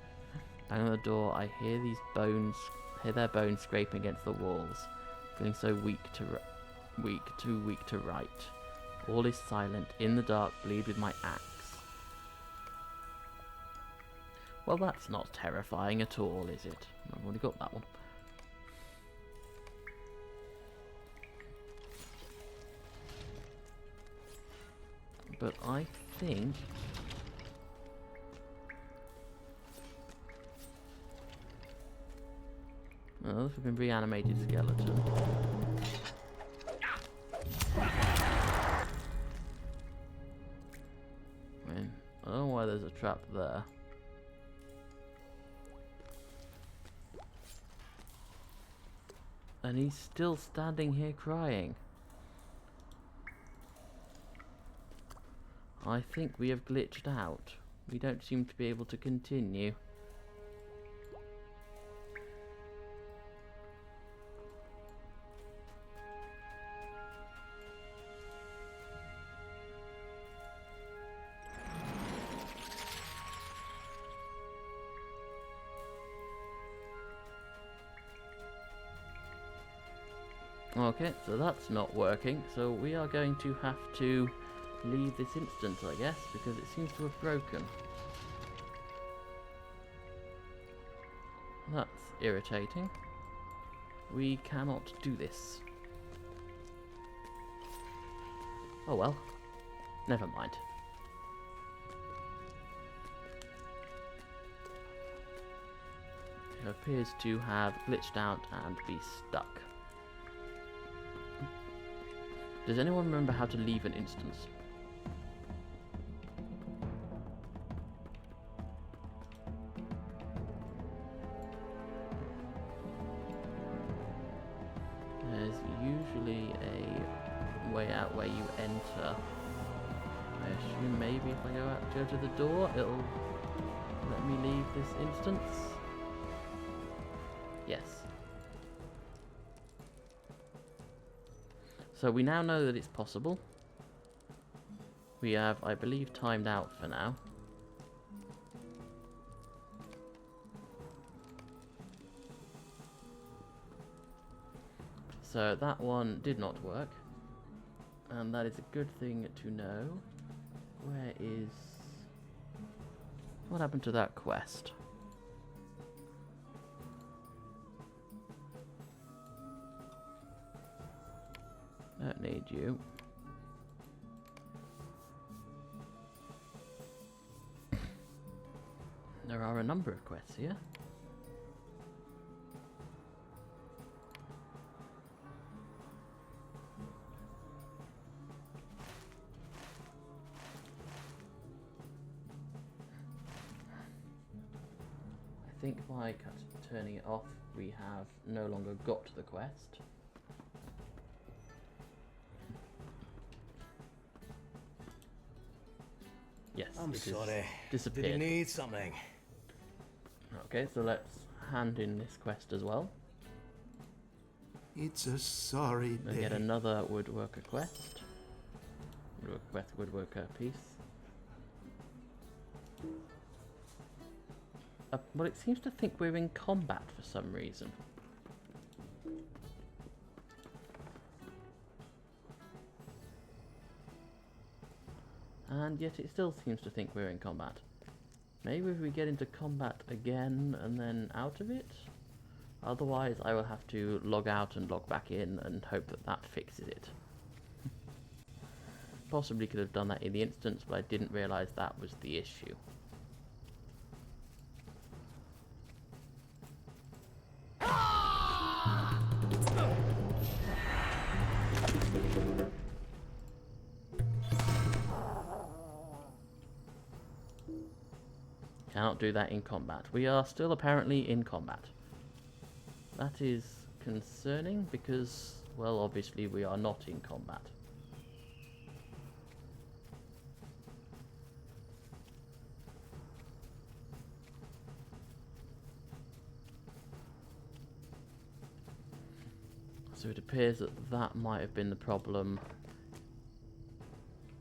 Bang on the door. I hear their bones scraping against the walls. Feeling so too weak to write. All is silent. In the dark, bleed with my axe. Well, that's not terrifying at all, is it? I've already got that one. But I think... Oh, this has been reanimated skeleton. I don't know why there's a trap there. And he's still standing here crying. I think we have glitched out. We don't seem to be able to continue. Okay, so that's not working, so we are going to have to leave this instance, I guess, because it seems to have broken. That's irritating. We cannot do this. Oh well. Never mind. It appears to have glitched out and be stuck. Does anyone remember how to leave an instance? There's usually a way out where you enter. I assume maybe if I go to the door, it'll let me leave this instance. Yes. So we now know that it's possible. We have, I believe, timed out for now. So that one did not work. And that is a good thing to know. Where is... What happened to that quest? Don't need you. There are a number of quests here. I think by turning it off, we have no longer got the quest. Yes, I'm sorry. Disappeared. Did you need something? Okay, so let's hand in this quest as well. It's a sorry And day. get another woodworker quest. Woodworker piece. Well, it seems to think we're in combat for some reason. And yet it still seems to think we're in combat. Maybe if we get into combat again and then out of it? Otherwise I will have to log out and log back in and hope that that fixes it. Possibly could have done that in the instance, but I didn't realise that was the issue. Cannot do that in combat. We are still apparently in combat. That is concerning because, well, obviously we are not in combat. So it appears that that might have been the problem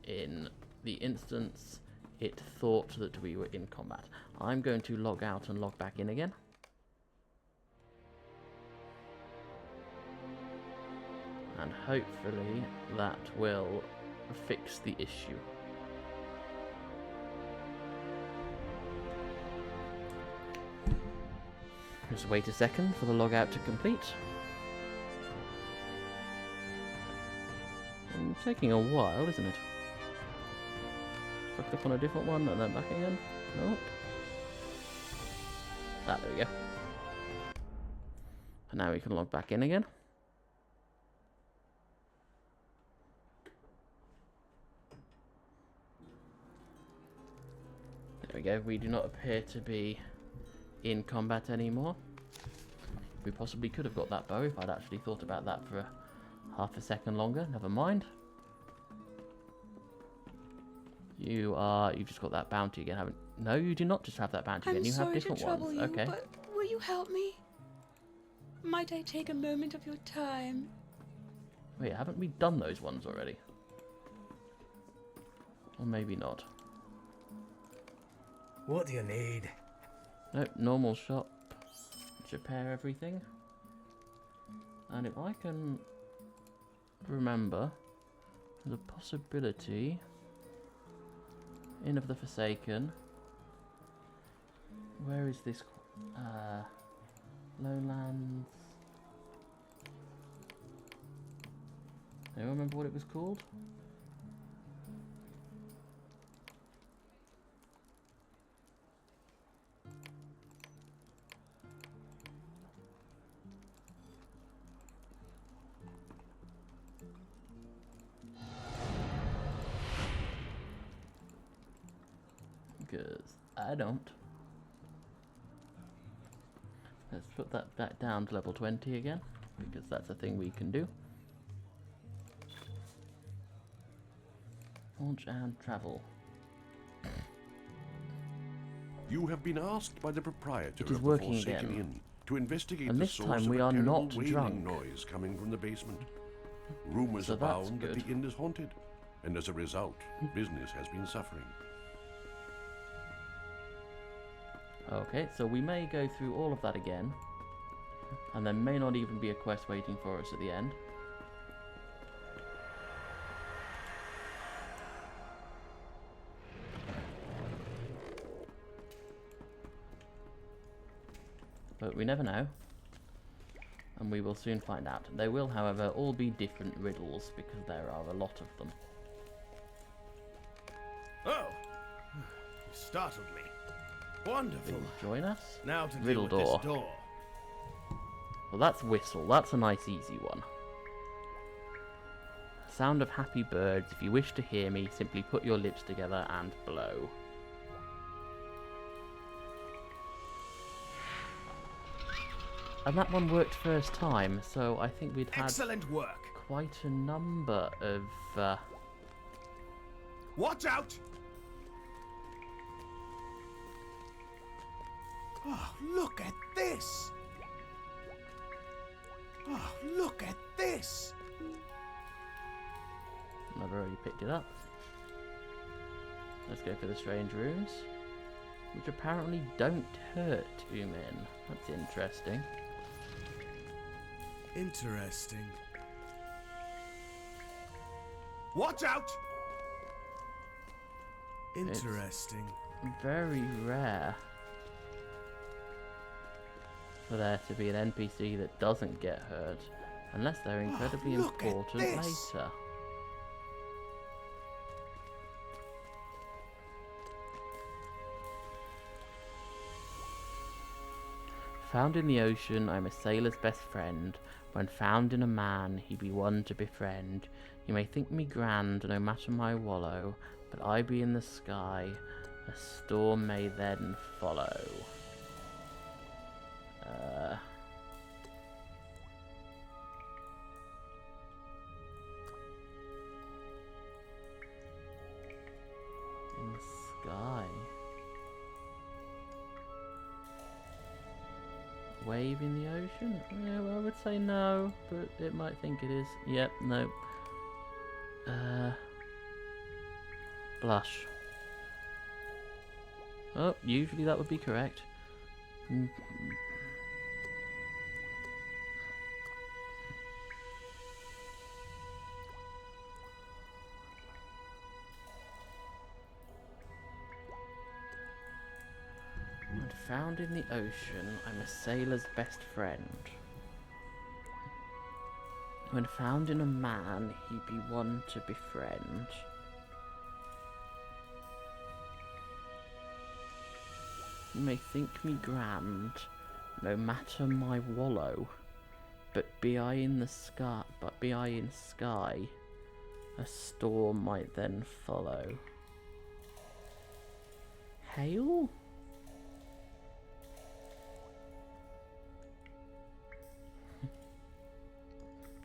in the instance it thought that we were in combat. I'm going to log out and log back in again. And hopefully that will fix the issue. Just wait a second for the logout to complete. Taking a while, isn't it? If I click on a different one and then back again. Nope. Ah, there we go. And now we can log back in again. There we go. We do not appear to be in combat anymore. We possibly could have got that bow if I'd actually thought about that for half a second longer. Never mind. You've just got that bounty again, haven't? No, you do not just have that bounty again. You have different I'm sorry to ones. trouble you, Okay. but will you help me? Might I take a moment of your time? Wait, haven't we done those ones already? Or maybe not. What do you need? Nope, normal shop. Let's repair everything. And if I can remember, there's a possibility Inn of the Forsaken. Where is this? Lowlands. Anyone remember what it was called? Because I don't. Let's put that back down to level 20 again, because that's a thing we can do. Launch and travel. You have been asked by the proprietor It is of the working Forsaken again. Inn to investigate And the this source time of we a are terrible not wailing drunk. noise coming from the basement. Rumors So that's abound that good. the inn is haunted, and as a result, business has been suffering. Okay, so we may go through all of that again, and there may not even be a quest waiting for us at the end. But we never know, and we will soon find out. They will, however, all be different riddles, because there are a lot of them. Oh, you startled me. Wonderful. Will join us? Now to Riddle deal with door. this door. Well, that's whistle. That's a nice, easy one. Sound of happy birds. If you wish to hear me, simply put your lips together and blow. And that one worked first time, so I think we'd had Excellent work. quite a number of... Watch out! Oh, look at this! Oh, look at this! I've already picked it up. Let's go for the strange runes, which apparently don't hurt Umin. That's interesting. Interesting. Watch out! Interesting. Very rare for there to be an NPC that doesn't get hurt, unless they're incredibly look at important this. later. Found in the ocean, I'm a sailor's best friend. When found in a man, he be one to befriend. You may think me grand, no matter my wallow, but I be in the sky, a storm may then follow. In the sky. wave in the ocean? Yeah, well, I would say no, but it might think it is. Yep, no. Blush. Oh, usually that would be correct. Mm. When found in the ocean, I'm a sailor's best friend. When found in a man, he'd be one to befriend. You may think me grand, no matter my wallow, but be I in sky, a storm might then follow. Hail?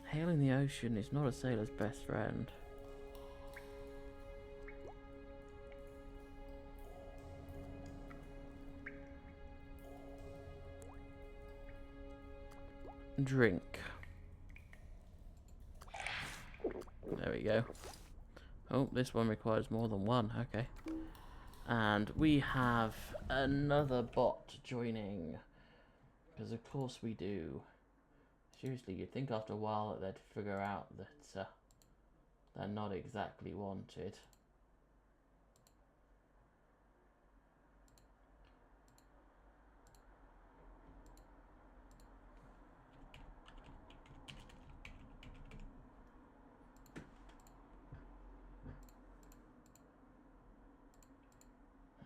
Hail in the ocean is not a sailor's best friend. Drink. There we go. Oh, this one requires more than one. Okay. And we have another bot joining. Because of course we do. Seriously, you'd think after a while that they'd figure out that they're not exactly wanted.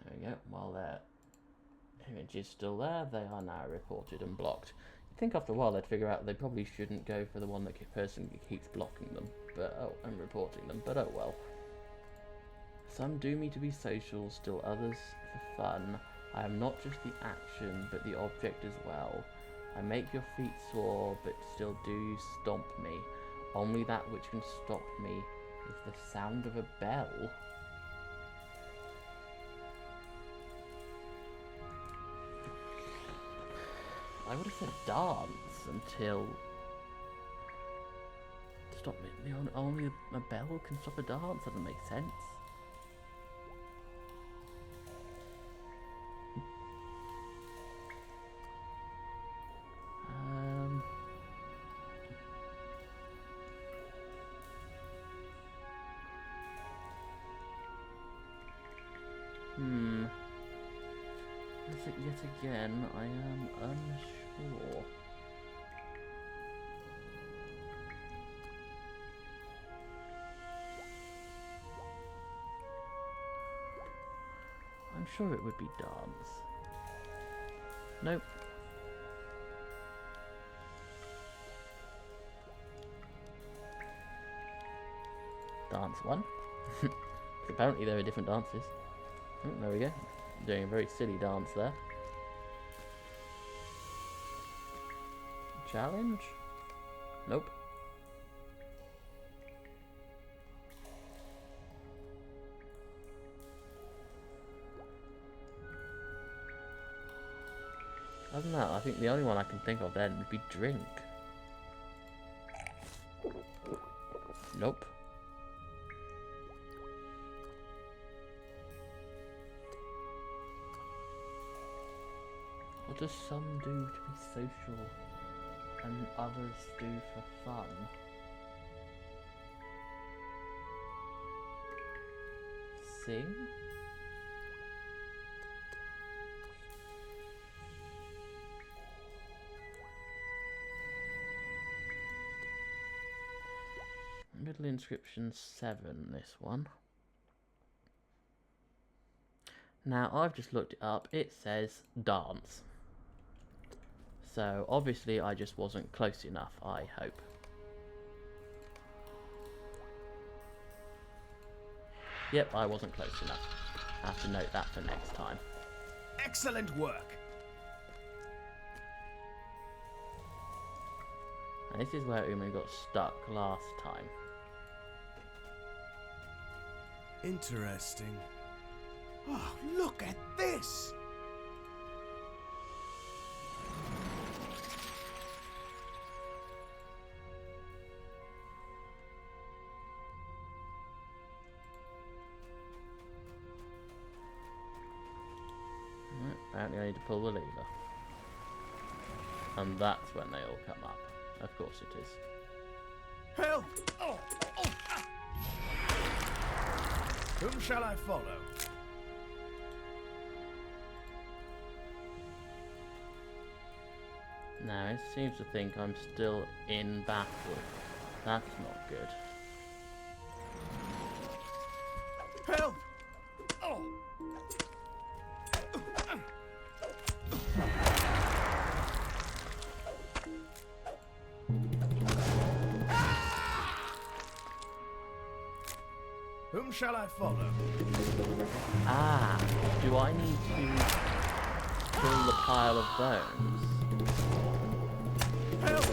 There we go. While their image is still there, they are now reported and blocked. I think after a while they'd figure out they probably shouldn't go for the one that person keeps blocking them, but and reporting them. But oh well. Some do me to be social, still others for fun. I am not just the action, but the object as well. I make your feet sore, but still do you stomp me. Only that which can stop me is the sound of a bell. I would have said dance until... Stop me. Only a bell can stop a dance? Doesn't make sense. Yet again, I am unsure. I'm sure it would be dance. Nope. Dance one. Apparently there are different dances. Oh, there we go. Doing a very silly dance there. Challenge? Nope. Other than that, I think the only one I can think of then would be drink. Nope. What does some do to be social and others do for fun? Sing? Middle inscription 7, this one. Now, I've just looked it up. It says dance. So, obviously, I just wasn't close enough, I hope. Yep, I wasn't close enough. I have to note that for next time. Excellent work. And this is where Uma got stuck last time. Interesting. Oh, look at this. Apparently I need to pull the lever. And that's when they all come up. Of course it is. Help! Whom shall I follow? Now it seems to think I'm still in battle. That's not good. Help! Whom shall I follow? Ah, do I need to kill the pile of bones? Help!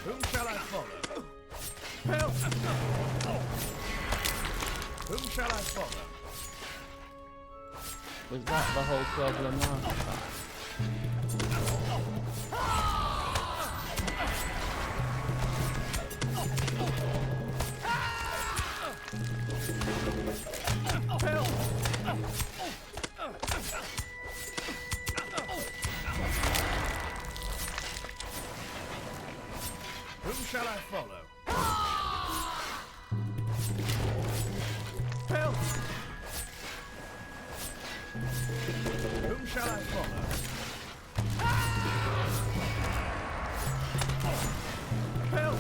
Whom shall I follow? Help! Whom shall I follow? Was that the whole problem last time? Whom shall I follow? Help! Whom shall I follow? Help!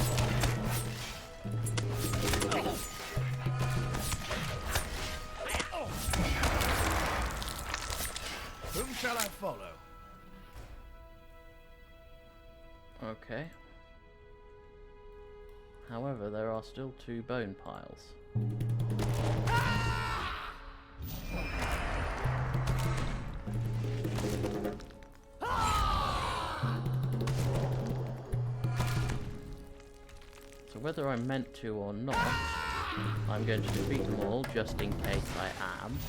Whom shall I follow? Okay. However, there are still 2 bone piles. So whether I'm meant to or not, I'm going to defeat them all just in case I am.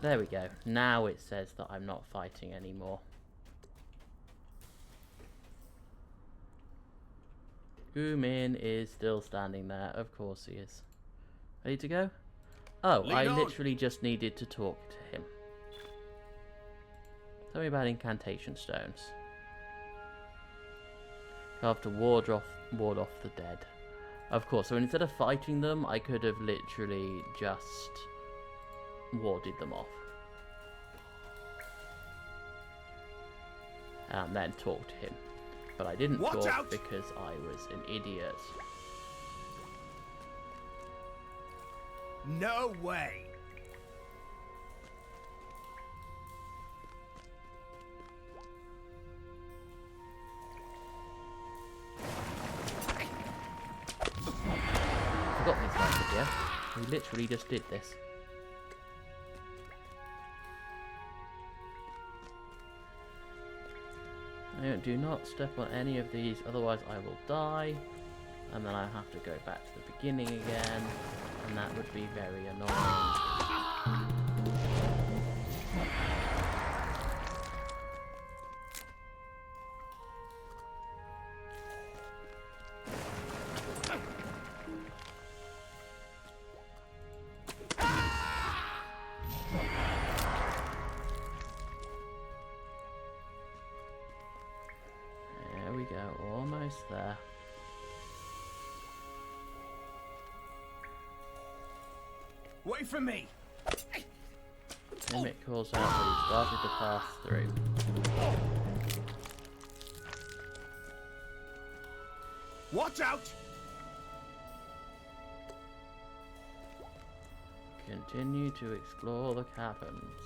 There we go. Now it says that I'm not fighting anymore. Goomin is still standing there. Of course he is. Ready to go? Oh, Lead I on. literally just needed to talk to him. Tell me about incantation stones. I have to ward off the dead. Of course, so instead of fighting them, I could have literally just warded them off. And then talked to him. But I didn't Watch talk out! because I was an idiot. No way! Forgot this guy, did ya? We literally just did this. Do not step on any of these, otherwise I will die. And then I have to go back to the beginning again. And that would be very annoying. There we go, almost there. Wait for me! Mimic calls out that he started to pass through. Watch out! Continue to explore the caverns.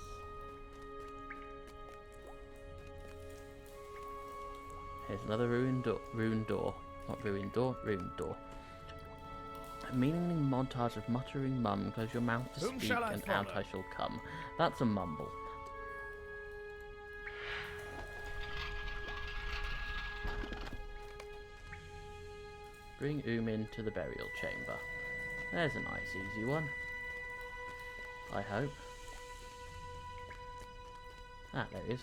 Here's another ruined door. Not ruined door, ruined door. A meaning montage of muttering mum, close your mouth to Whom speak shall I and out follow? I shall come. That's a mumble. Bring to the burial chamber. There's a nice easy one. I hope. Ah, there he is.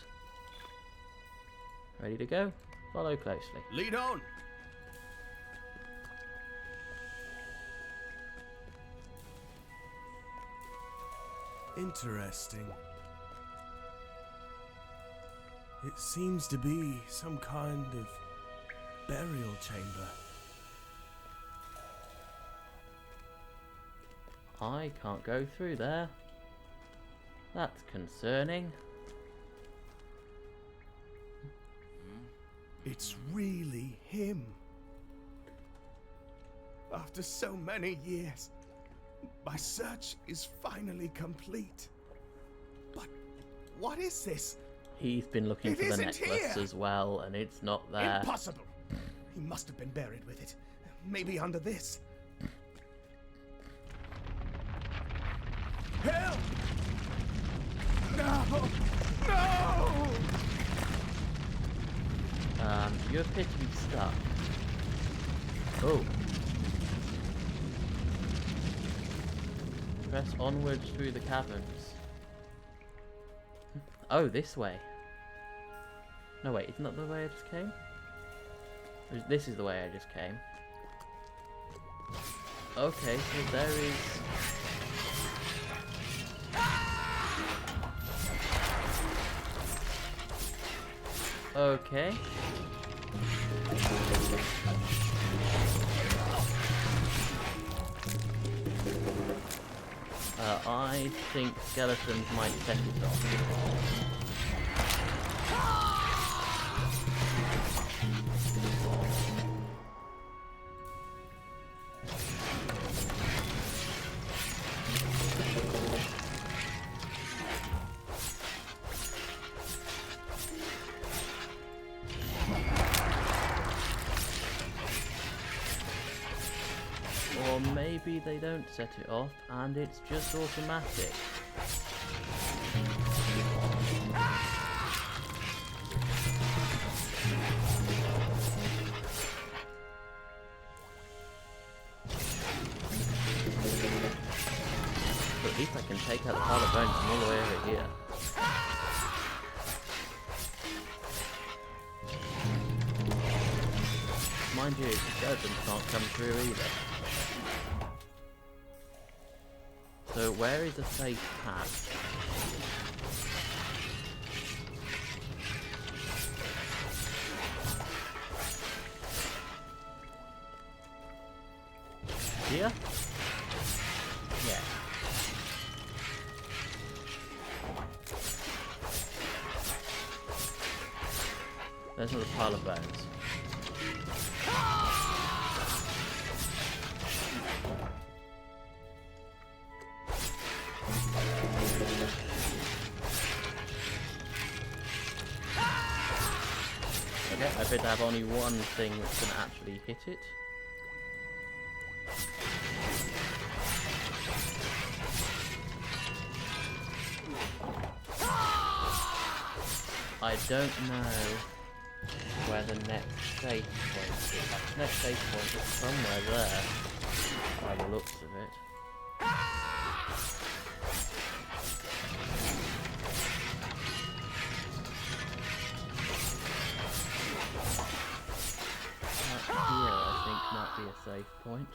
Ready to go? Follow closely. Lead on. Interesting. It seems to be some kind of burial chamber. I can't go through there. That's concerning. It's really him. After so many years, my search is finally complete. But what is this? He's been looking It for the isn't necklace here! as well, and it's not there. Impossible! He must have been buried with it. Maybe under this. Help! No! No! You appear to be stuck. Oh. Press onwards through the caverns. Oh, this way. No, wait, isn't that the way I just came? This is the way I just came. Okay, so there is... Okay. I think skeletons might set it off. Or maybe they don't set it off and it's just automatic. But at least I can take out the pile of bones from all the way over here. Mind you, the skeletons can't come through either. So where is a safe path? Here? Yeah. There's another pile of bones. Okay, I appear to have only one thing that's going to actually hit it. I don't know where the next safe point is. The next safe point is somewhere there, by the looks of it. Here, I think, might be a safe point.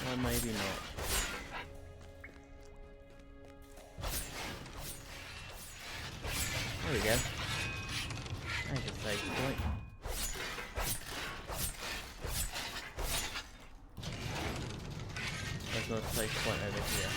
Or maybe not. There we go. There's a safe point. There's no safe point over here.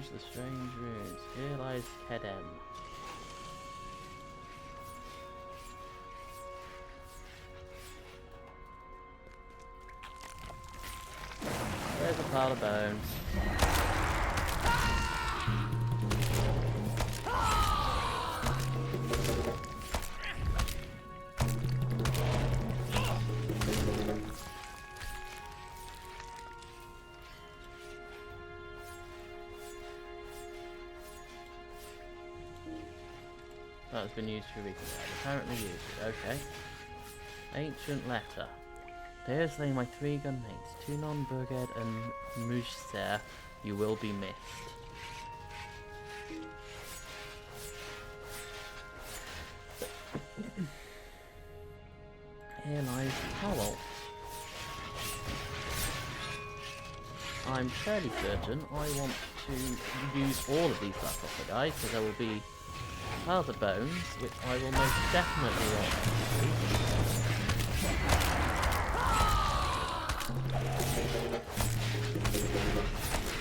the strange ruins. Here lies Kedem. There's a pile of bones. That's been used for a week. Apparently used it. Okay. Ancient letter. There lay my 3 gunmates, Tunon, Burged, and Mujser. You will be missed. Here lies Howell. I'm fairly certain I want to use all of these sarcophagi, so there will be piles of bones, which I will most definitely want to see.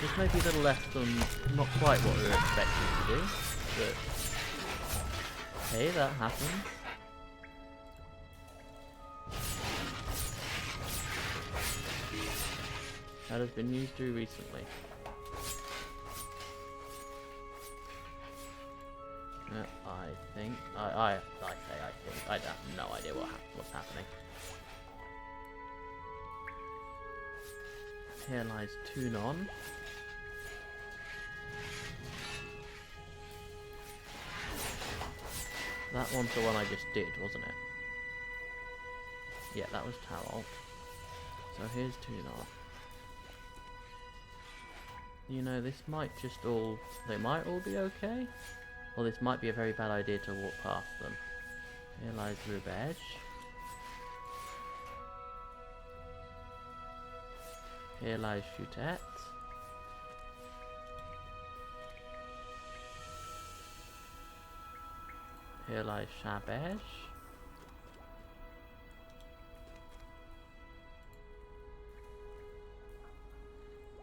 This may be a little less than not quite what we were expecting to do, but hey, that happens. That has been used too recently. I think I think I have no idea what's happening. Here lies Tunon. That one's the one I just did, wasn't it? Yeah, that was Tarot. So here's Tunon. You know, this might just all... They might all be okay? Or this might be a very bad idea to walk past them. Here lies Rubej. Here lies Shootet. Here lies Shabej.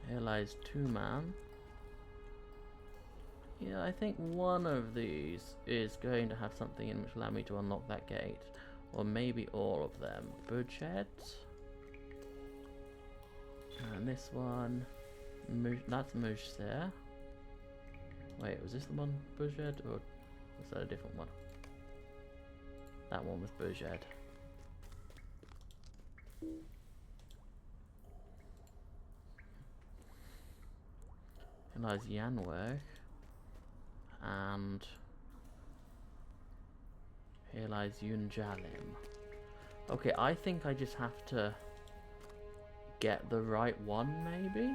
Here lies Tuman. Yeah, I think one of these is going to have something in which will allow me to unlock that gate. Or maybe all of them. Budget. And this one. That's Mush there. Wait, was this the one Budget? Or was that a different one? That one was Budget. And there's Yanwerk. And here lies Yunjalim. Okay, I think I just have to get the right one, maybe?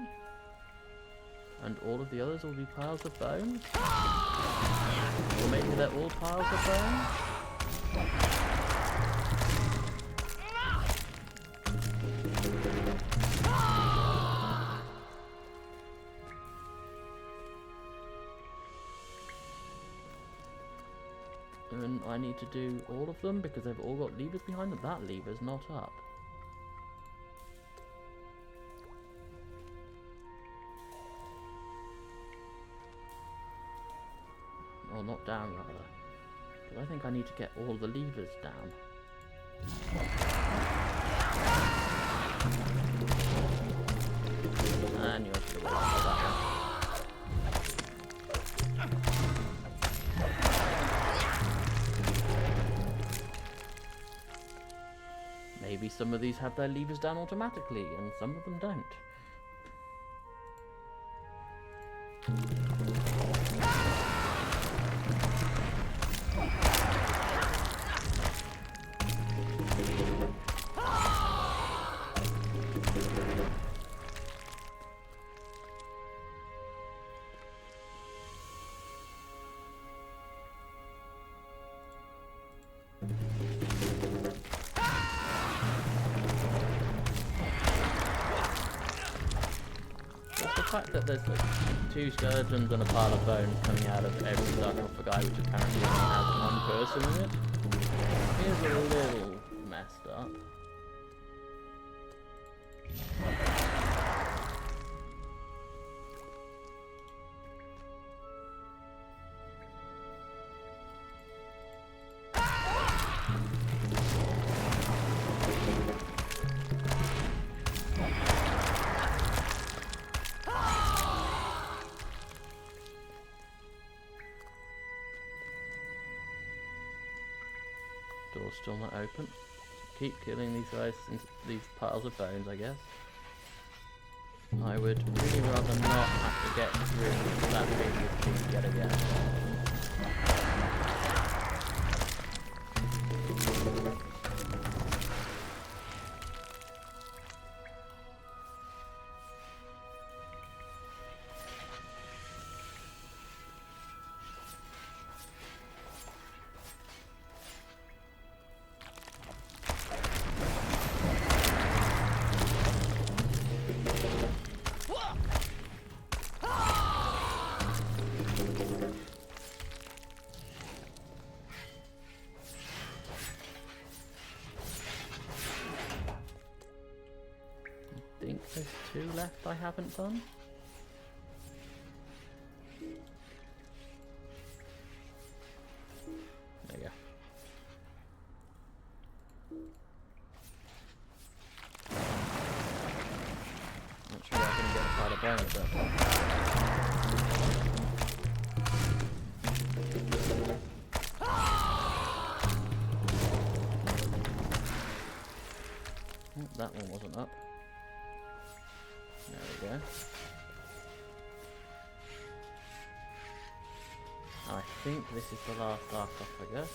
And all of the others will be piles of bones? Or maybe they're all piles of bones? And I need to do all of them because they've all got levers behind them. That lever's not up. Or not down, rather. But I think I need to get all the levers down. And you have to go after that one. Maybe some of these have their levers down automatically, and some of them don't. The fact that there's like 2 skeletons and a pile of bones coming out of every sarcophagi, which apparently only has 1 person in it, is a little messed up. door's still not open. Keep killing these guys, these piles of bones, I guess. I would really rather not have to get through that radius piece yet again. I think there's 2 left I haven't done. There you go. Not sure I'm going to get a pile of bones up. Oh, that one wasn't up. There we go. I think this is the last sarcophagus.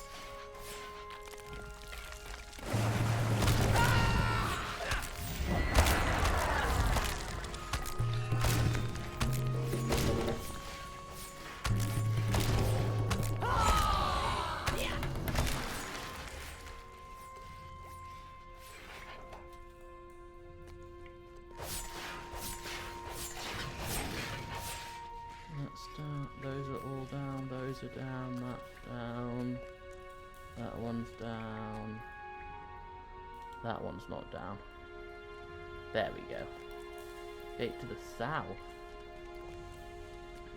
Those are all down, those are down, that's down, that one's down, that one's not down. There we go. Gate to the south.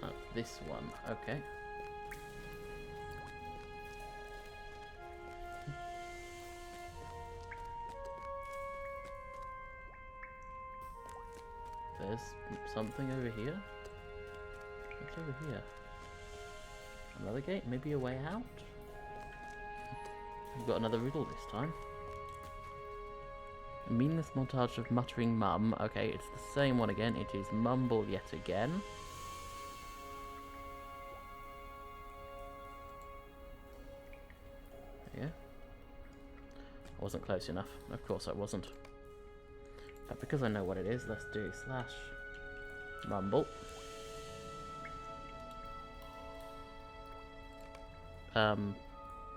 That's this one, okay. There's something over here. What's over here? Another gate? Maybe a way out? We've got another riddle this time. A meaningless montage of muttering mum. Okay, it's the same one again. It is mumble yet again. Yeah. I wasn't close enough. Of course I wasn't. But because I know what it is, let's do slash mumble.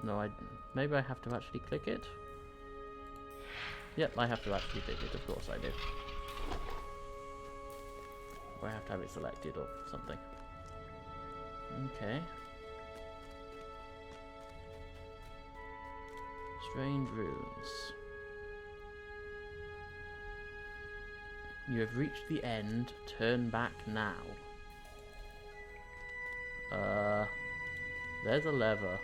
No, maybe I have to actually click it. Yep, I have to actually click it, of course I do. Or I have to have it selected or something. Okay. Strange runes. You have reached the end, turn back now. There's a lever.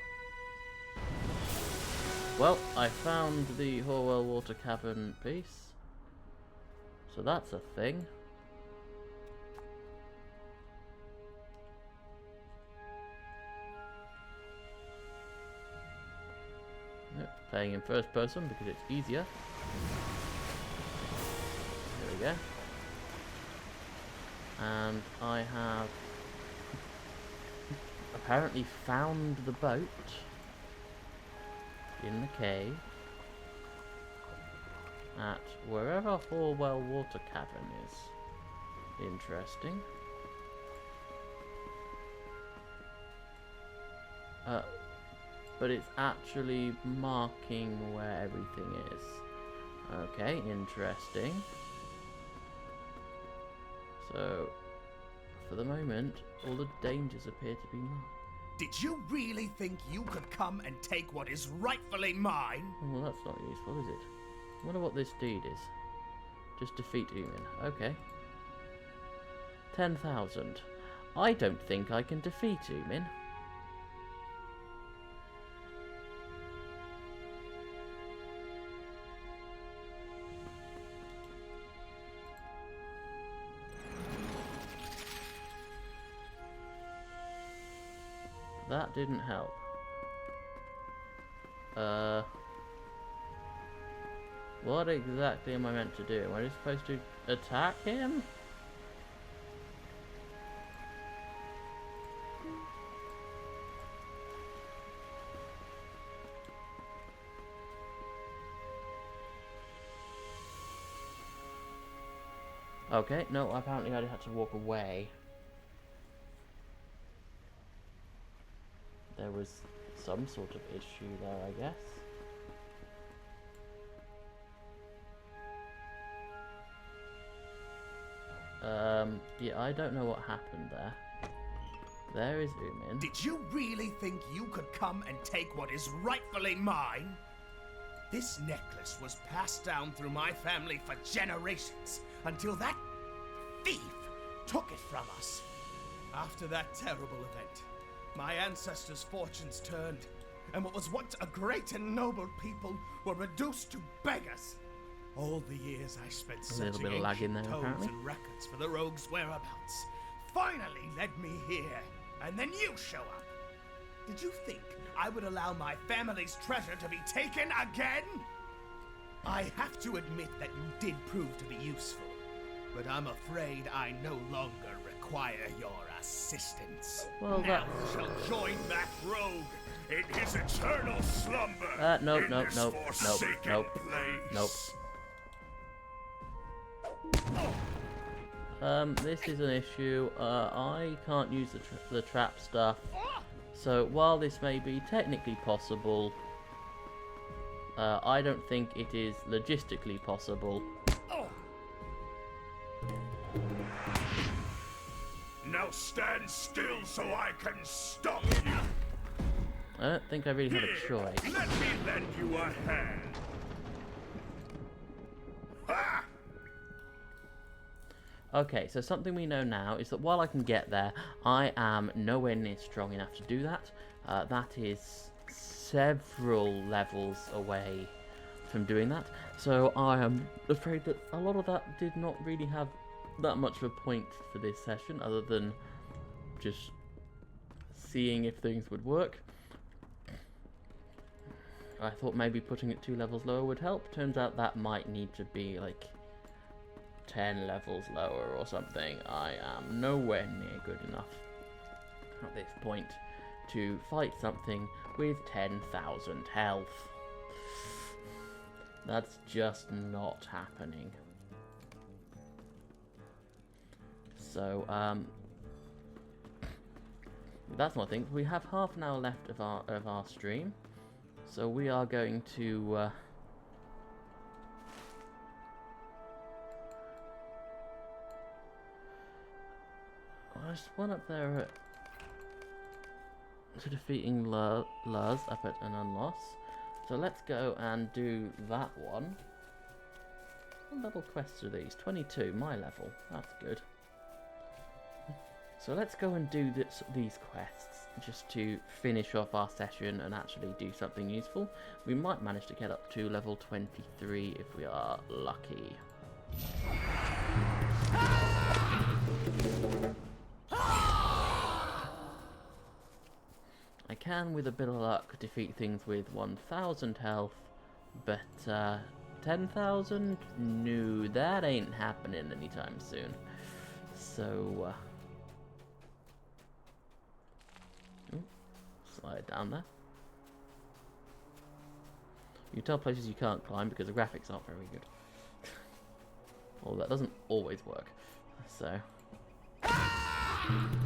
Well, I found the Horwell Water Cavern piece. So that's a thing. Yep, playing in first person because it's easier. There we go. And I have apparently found the boat in the cave at wherever Horwell Water Cavern is. Interesting. But it's actually marking where everything is. Okay, interesting. So, for the moment, all the dangers appear to be marked. Did you really think you could come and take what is rightfully mine? Well, that's not useful, is it? I wonder what this deed is. Just defeat Umin. Okay. 10,000. I don't think I can defeat Umin. That didn't help. What exactly am I meant to do? Am I just supposed to attack him? Okay, no, apparently I had to walk away. There was some sort of issue there, I guess. Yeah, I don't know what happened there. There is Umin. Did you really think you could come and take what is rightfully mine? This necklace was passed down through my family for generations, until that thief took it from us. After that terrible event, my ancestors' fortunes turned, and what was once a great and noble people were reduced to beggars. All the years I spent searching ancient tomes and records for the rogue's whereabouts finally led me here, and then you show up. Did you think I would allow my family's treasure to be taken again? I have to admit that you did prove to be useful, but I'm afraid I no longer require your assistance. Well, now you shall join that rogue in his eternal slumber. Nope. This is an issue. I can't use the trap stuff. So while this may be technically possible, I don't think it is logistically possible. Now stand still so I can stop you. I don't think I really have a choice. Let me lend you a hand. Ha! Okay, so something we know now is that while I can get there, I am nowhere near strong enough to do that. That is several levels away from doing that. So I am afraid that a lot of that did not really have that much of a point for this session, other than just seeing if things would work. I thought maybe putting it 2 levels lower would help. Turns out that might need to be like 10 levels lower or something. I am nowhere near good enough at this point to fight something with 10,000 health. That's just not happening. So, that's one thing. We have half an hour left of our stream, so we are going to there's one up there to defeating Luz up at an unloss. So let's go and do that one. What level quests are these? 22, my level. That's good. So let's go and do these quests just to finish off our session and actually do something useful. We might manage to get up to level 23 if we are lucky. I can, with a bit of luck, defeat things with 1,000 health, but 10,000? No, that ain't happening anytime soon. So, slide down there. You tell places you can't climb because the graphics aren't very good. Well, that doesn't always work, so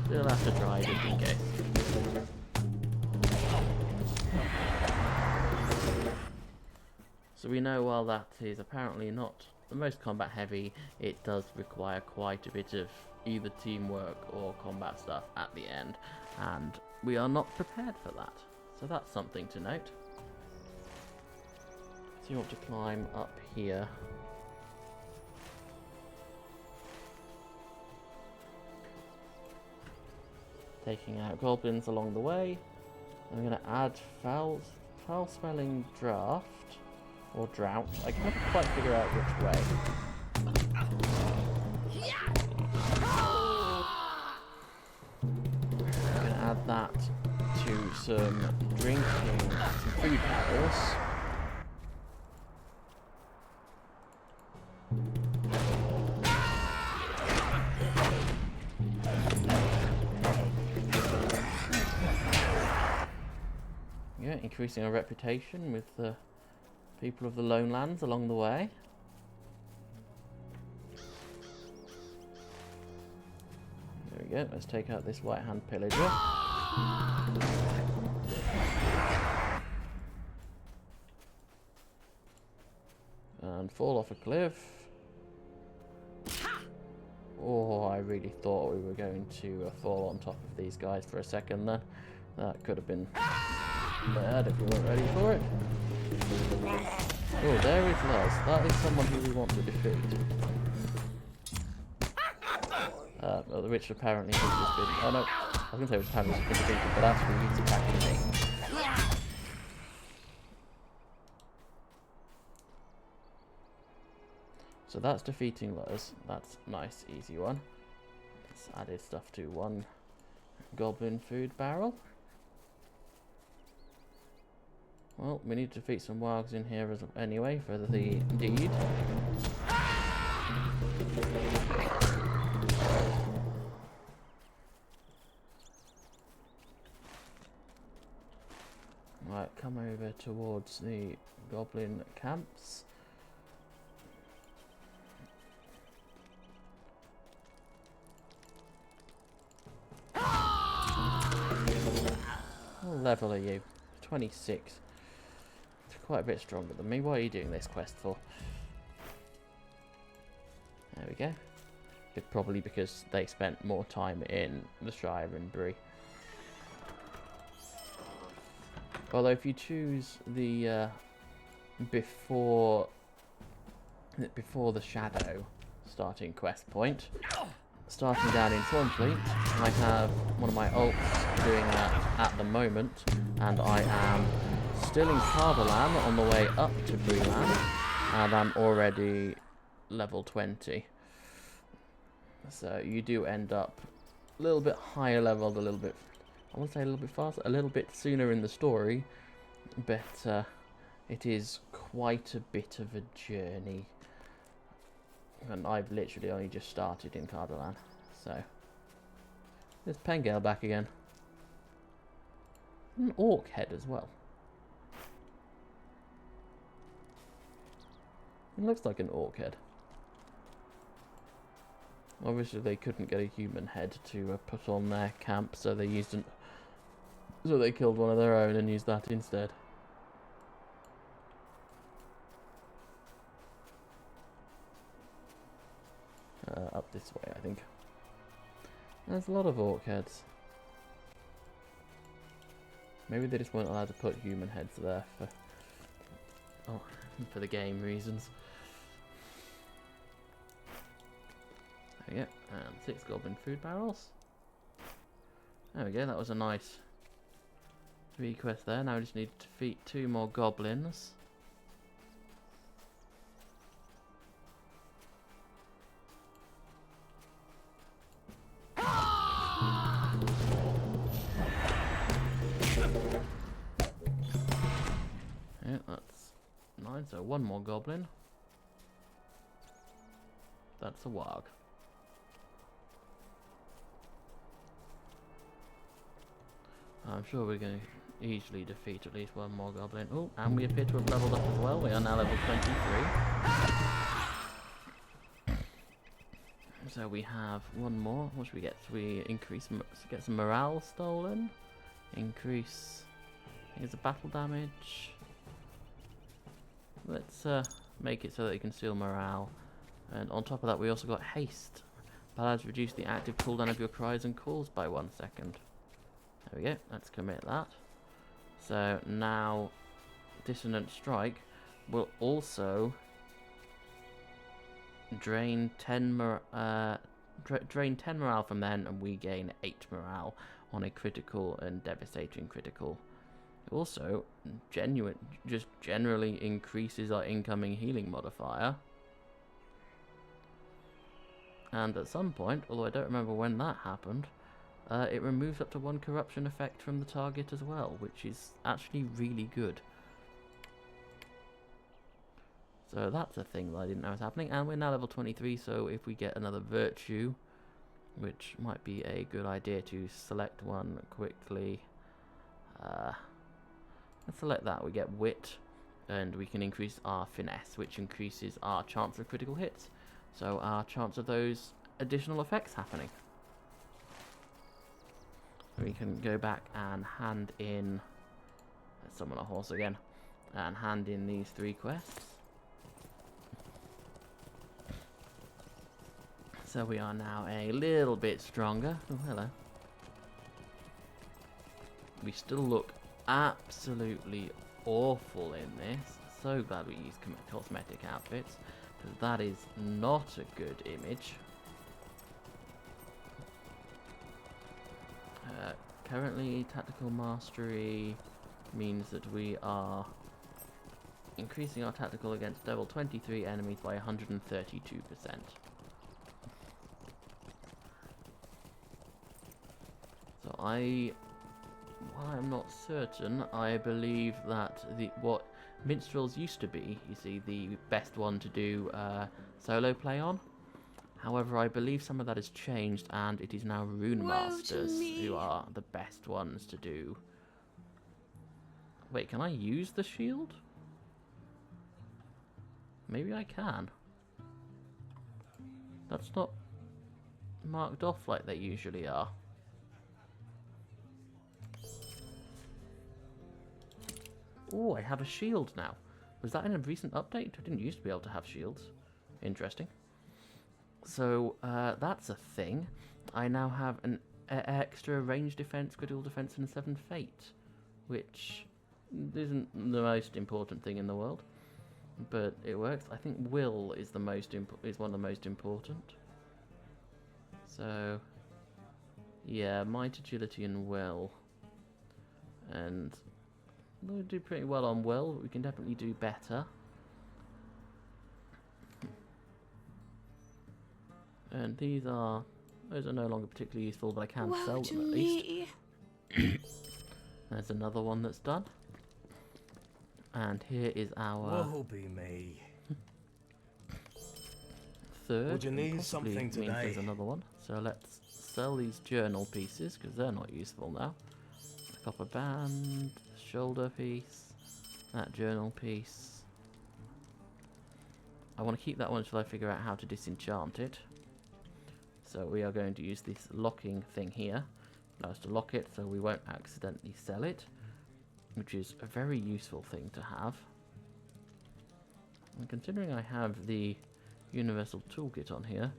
still have to try just in case. So we know while that is apparently not the most combat heavy, it does require quite a bit of either teamwork or combat stuff at the end, and we are not prepared for that. So that's something to note. So you want to climb up here. Taking out goblins along the way. I'm going to add foul-smelling draft. Or drought. I can never quite figure out which way. I'm going to add that to some drinking, some food barrels. increasing our reputation with the people of the Lone Lands along the way. There we go. Let's take out this White Hand pillager. And fall off a cliff. Oh, I really thought we were going to fall on top of these guys for a second then. That could have been bad if we weren't ready for it. Oh, there is Luz. That is someone who we want to defeat. Well, which apparently has just been... Oh no, I was going to say which apparently has been defeated, but actually he's attacking me. So that's defeating Luz. That's a nice, easy one. Let's add his stuff to one goblin food barrel. Well, we need to defeat some wargs in here anyway for the deed. Right, come over towards the goblin camps. What level are you? 26. It's quite a bit stronger than me. What are you doing this quest for? There we go. Probably because they spent more time in the Shire and Bree. Although if you choose the before the Shadow starting quest point, starting down in Thornfleet, I have one of my ults doing that at the moment, and I am still in Cardalan on the way up to Breeland, and I'm already level 20. So you do end up a little bit higher leveled, a little bit, I want to say a little bit faster, a little bit sooner in the story, but it is quite a bit of a journey. And I've literally only just started in Cardalan, so... There's Pengale back again. An orc head as well. It looks like an orc head. Obviously they couldn't get a human head to put on their camp, so they used an... So they killed one of their own and used that instead. Up this way, I think. There's a lot of orc heads. Maybe they just weren't allowed to put human heads there for the game reasons. There we go, and 6 goblin food barrels. There we go, that was a nice 3 quests there. Now we just need to defeat 2 more goblins. Yeah, that's 9, so 1 more goblin. That's a warg. I'm sure we're going to easily defeat at least 1 more goblin. Oh, and we appear to have leveled up as well. We are now level 23. So we have 1 more. What should we get? We get some morale stolen. Increase. I think it's a battle damage. Let's make it so that you can steal morale. And on top of that, we also got haste. Ballads reduce the active cooldown of your cries and calls by 1 second. There we go. Let's commit that. So now, Dissonant Strike will also drain 10 morale from them, and we gain 8 morale on a critical and devastating critical. It also generally increases our incoming healing modifier. And at some point, although I don't remember when that happened, it removes up to 1 corruption effect from the target as well, which is actually really good. So that's a thing that I didn't know was happening. And we're now level 23, so if we get another virtue, which might be a good idea to select one quickly. Let's select that. We get wit, and we can increase our finesse, which increases our chance of critical hits. So our chance of those additional effects happening. We can go back and hand in, let's summon a horse again, and hand in these 3 quests. So we are now a little bit stronger. Oh, hello. We still look absolutely awful in this. So glad we used cosmetic outfits, because that is not a good image. Currently, tactical mastery means that we are increasing our tactical against level 23 enemies by 132%. So while I'm not certain, I believe that what minstrels used to be, you see, the best one to do solo play on. However, I believe some of that has changed, and it is now rune masters who are the best ones to do. Wait, can I use the shield? Maybe I can. That's not marked off like they usually are. Oh, I have a shield now. Was that in a recent update? I didn't used to be able to have shields. Interesting. So, that's a thing. I now have an extra range defense, critical defense, and 7 fate, which isn't the most important thing in the world, but it works. I think will is the most is one of the most important. So, yeah, might, agility, and will, and we do pretty well on will. But we can definitely do better. And those are no longer particularly useful, but I can sell them at least. There's another one that's done. And here is our Woe be me. third. Would you need Possibly something means today? there's another one. So let's sell these journal pieces, because they're not useful now. Copper band, shoulder piece, that journal piece. I want to keep that one until I figure out how to disenchant it. So we are going to use this locking thing here. Allow us to lock it so we won't accidentally sell it, which is a very useful thing to have. And considering I have the universal toolkit on here,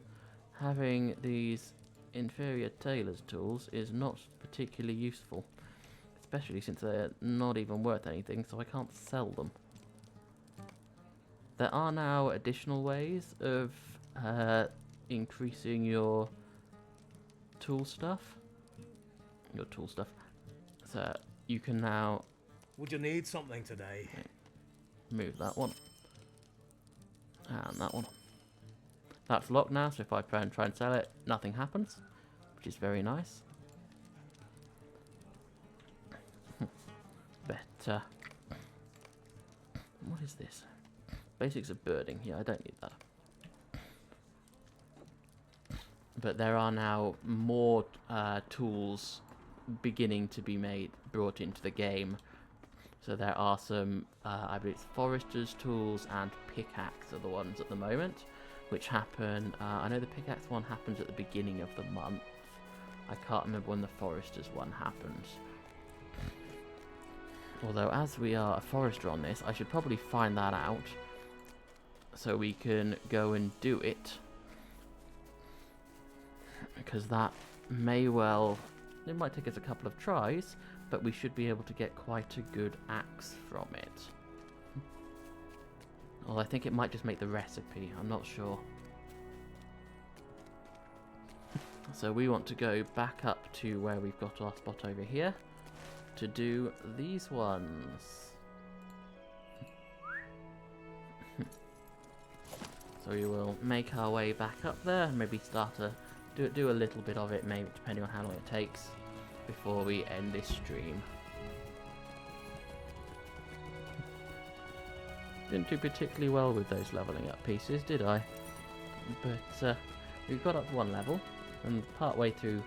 having these inferior tailor's tools is not particularly useful, especially since they're not even worth anything, so I can't sell them. There are now additional ways of increasing your tool stuff. So you can now Would you need something today? move that one and that one. That's locked now, so if I try and sell it, nothing happens, which is very nice. But what is this? Basics of birding. Yeah, I don't need that. But there are now more tools beginning to be brought into the game. So there are some, I believe it's forester's tools and pickaxe are the ones at the moment, which happen, I know the pickaxe one happens at the beginning of the month. I can't remember when the forester's one happens. Although as we are a forester on this, I should probably find that out so we can go and do it. Because that may well, it might take us a couple of tries, but we should be able to get quite a good axe from it. Well, I think it might just make the recipe, I'm not sure. So we want to go back up to where we've got our spot over here to do these ones. So we will make our way back up there and maybe start to do a little bit of it, maybe depending on how long it takes before we end this stream. Didn't do particularly well with those leveling up pieces, did I? But we've got up one level and part way through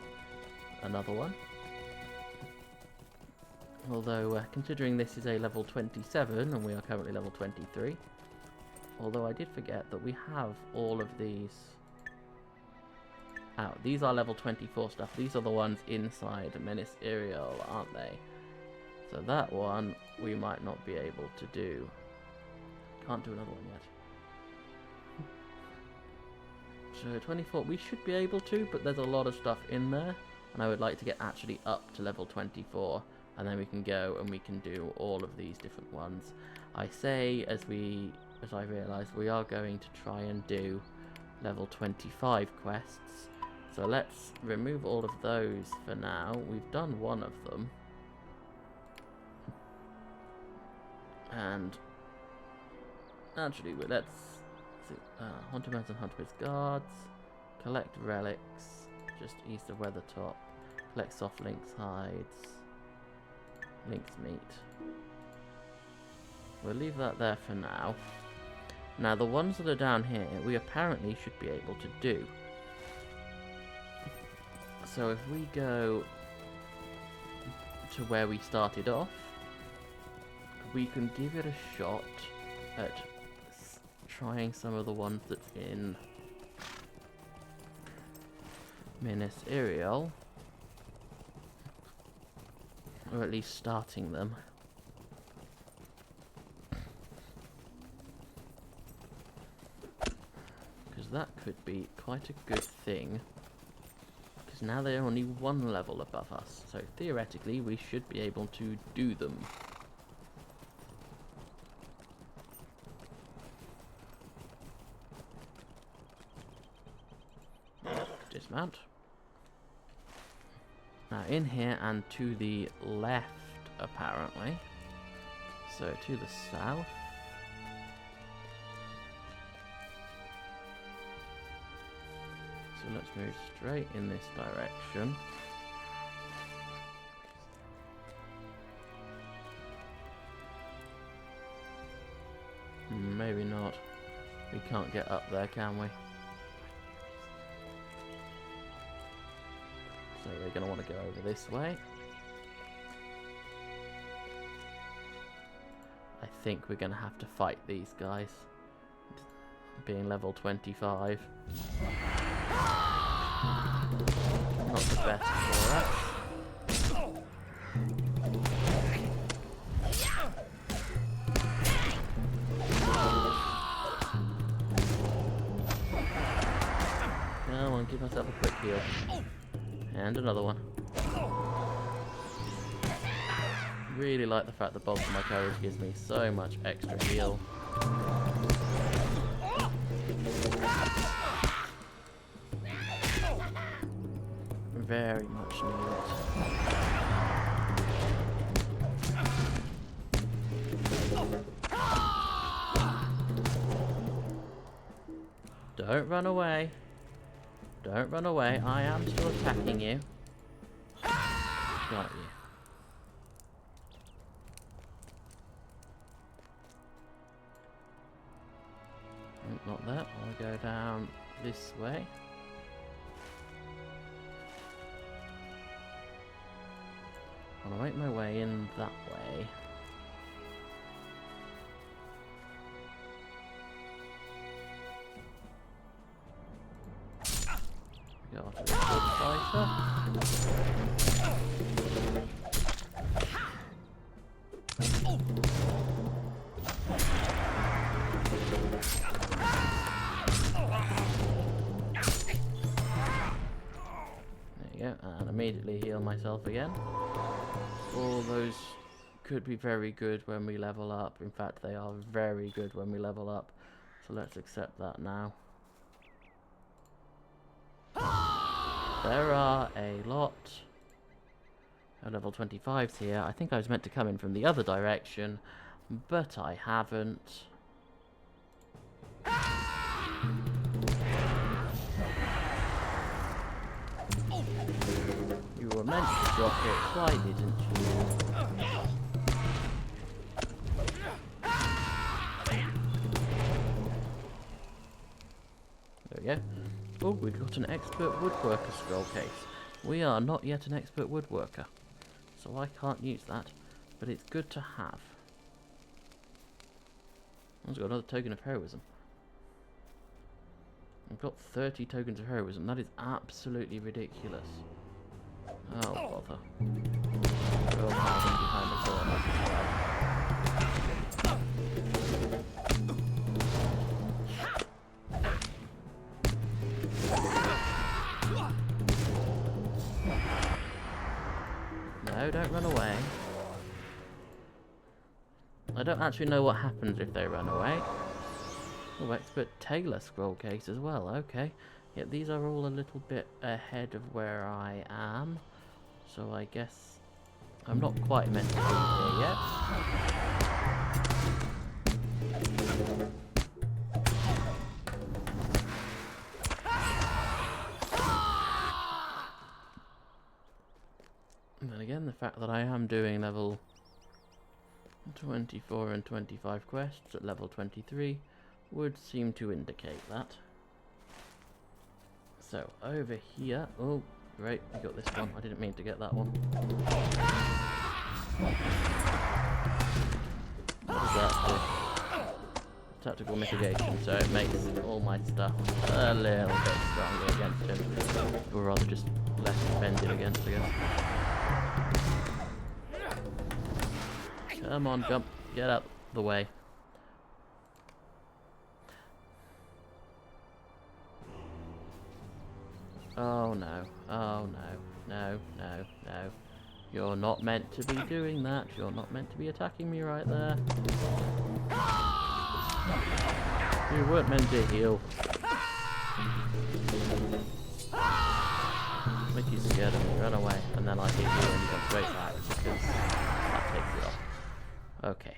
another one. Although, considering this is a level 27 and we are currently level 23. Although I did forget that we have all of these out. These are level 24 stuff. These are the ones inside Menace Iriel, aren't they? So that one we might not be able to do. Can't do another one yet. So 24 we should be able to, but there's a lot of stuff in there. And I would like to get actually up to level 24. And then we can go and we can do all of these different ones. I say, as I realise, we are going to try and do level 25 quests. So let's remove all of those for now. We've done one of them. And actually, let's see. Hunterman's and Hunterman's Guards. Collect relics, just east of Weathertop. Collect soft lynx hides. Lynx meat. We'll leave that there for now. Now the ones that are down here, we apparently should be able to do. So if we go to where we started off, we can give it a shot at trying some of the ones that's in Menace Iriel, or at least starting them. Because that could be quite a good thing. Because now they're only one level above us, so theoretically we should be able to do them. Dismount. Now in here and to the left apparently, so to the south. So let's move straight in this direction. Maybe not. We can't get up there, can we? So we're going to want to go over this way. I think we're going to have to fight these guys. Being level 25. Not the best for us. Come on, give myself a quick heal. And another one. Really like the fact that Bolts of My Courage gives me so much extra heal. Very much needed. Don't run away. Don't run away. I am still attacking you. Got you. Not that. I'll go down this way. I'll make my way in that way. Go after this good fighter. There you go, and immediately heal myself again. All those could be very good when we level up. In fact, they are very good when we level up. So let's accept that now. There are a lot of level 25s here. I think I was meant to come in from the other direction, but I haven't. You were meant to drop it, why didn't you? There we go. Oh, we've got an expert woodworker scroll case. We are not yet an expert woodworker, so I can't use that. but it's good to have. I've got another token of heroism. I've got 30 tokens of heroism. That is absolutely ridiculous. Oh, bother. Go hiding behind the corner. No, don't run away. I don't actually know what happens if they run away. Oh, expert Taylor scroll case as well, okay. Yeah, these are all a little bit ahead of where I am. So I guess I'm not quite meant to be here yet. And then again, the fact that I am doing level 24 and 25 quests at level 23 would seem to indicate that. So, over here... Oh, great, we got this one. I didn't mean to get that one. What does that do? Tactical mitigation, so it makes all my stuff a little bit stronger against him. Or rather just less defended against, I guess. Come on, jump. Get out the way. Oh no. Oh no. No, no, no. You're not meant to be doing that. You're not meant to be attacking me right there. You weren't meant to heal. Make you scared of me. Run away. And then I hit you and you go straight back because that takes it off. Okay.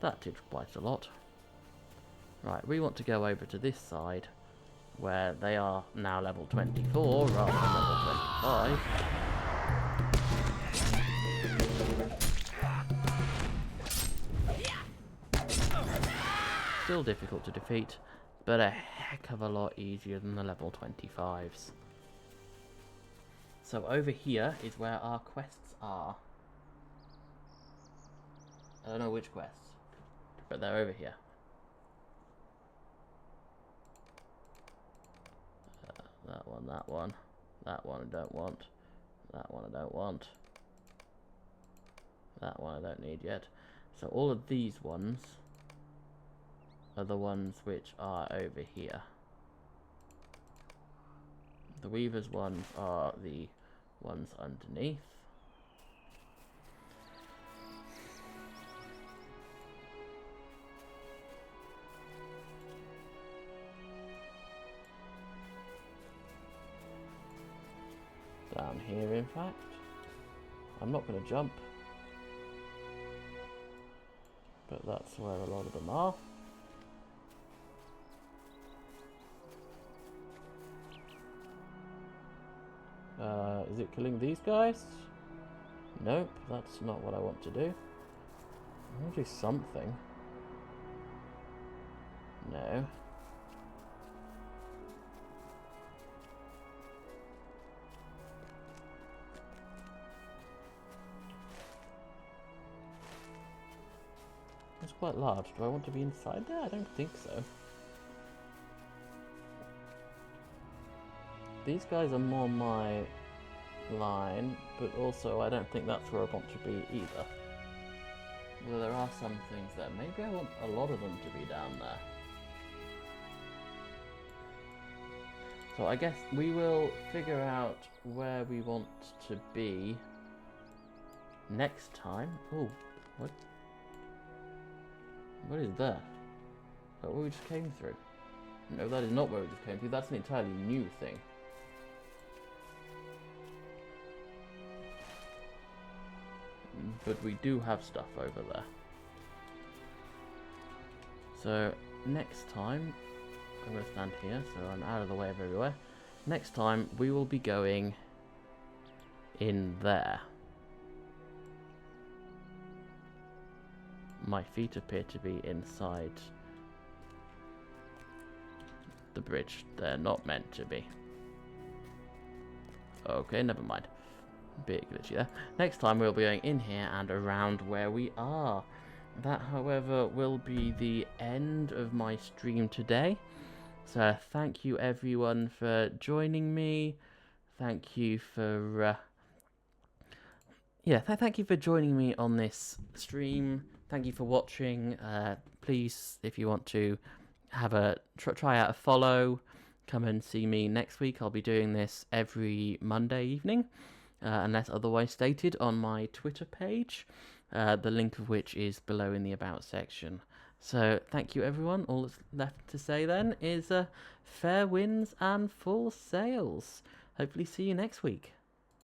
That did quite a lot. Right, we want to go over to this side where they are now level 24 rather than level 25. Still difficult to defeat, but a heck of a lot easier than the level 25s. So over here is where our quests are. I don't know which quests, but they're over here. That one, that one, that one I don't want, that one I don't want, that one I don't need yet. So all of these ones are the ones which are over here. The Weaver's ones are the ones underneath. Down here, in fact. I'm not going to jump, but that's where a lot of them are. Is it killing these guys? Nope, that's not what I want to do. I want to do something. No. It's quite large. Do I want to be inside there? I don't think so. These guys are more my line, but also I don't think that's where I want to be either. Well, there are some things there. Maybe I want a lot of them to be down there. So I guess we will figure out where we want to be next time. Oh, what? What is that? Is that where we just came through? No, that is not where we just came through. That's an entirely new thing. But we do have stuff over there. So, next time, I'm going to stand here so I'm out of the way of everywhere. Next time, we will be going in there. My feet appear to be inside the bridge. They're not meant to be. Okay, never mind. Bit glitchy there. Next time we'll be going in here and around where we are. That, however, will be the end of my stream today. So thank you everyone for joining me. Thank you for thank you for joining me on this stream. Thank you for watching. Please, if you want to have a try out a follow, come and see me next week. I'll be doing this every Monday evening, unless otherwise stated, on my Twitter page, the link of which is below in the About section. So thank you everyone. All that's left to say then is fair winds and full sails. Hopefully see you next week.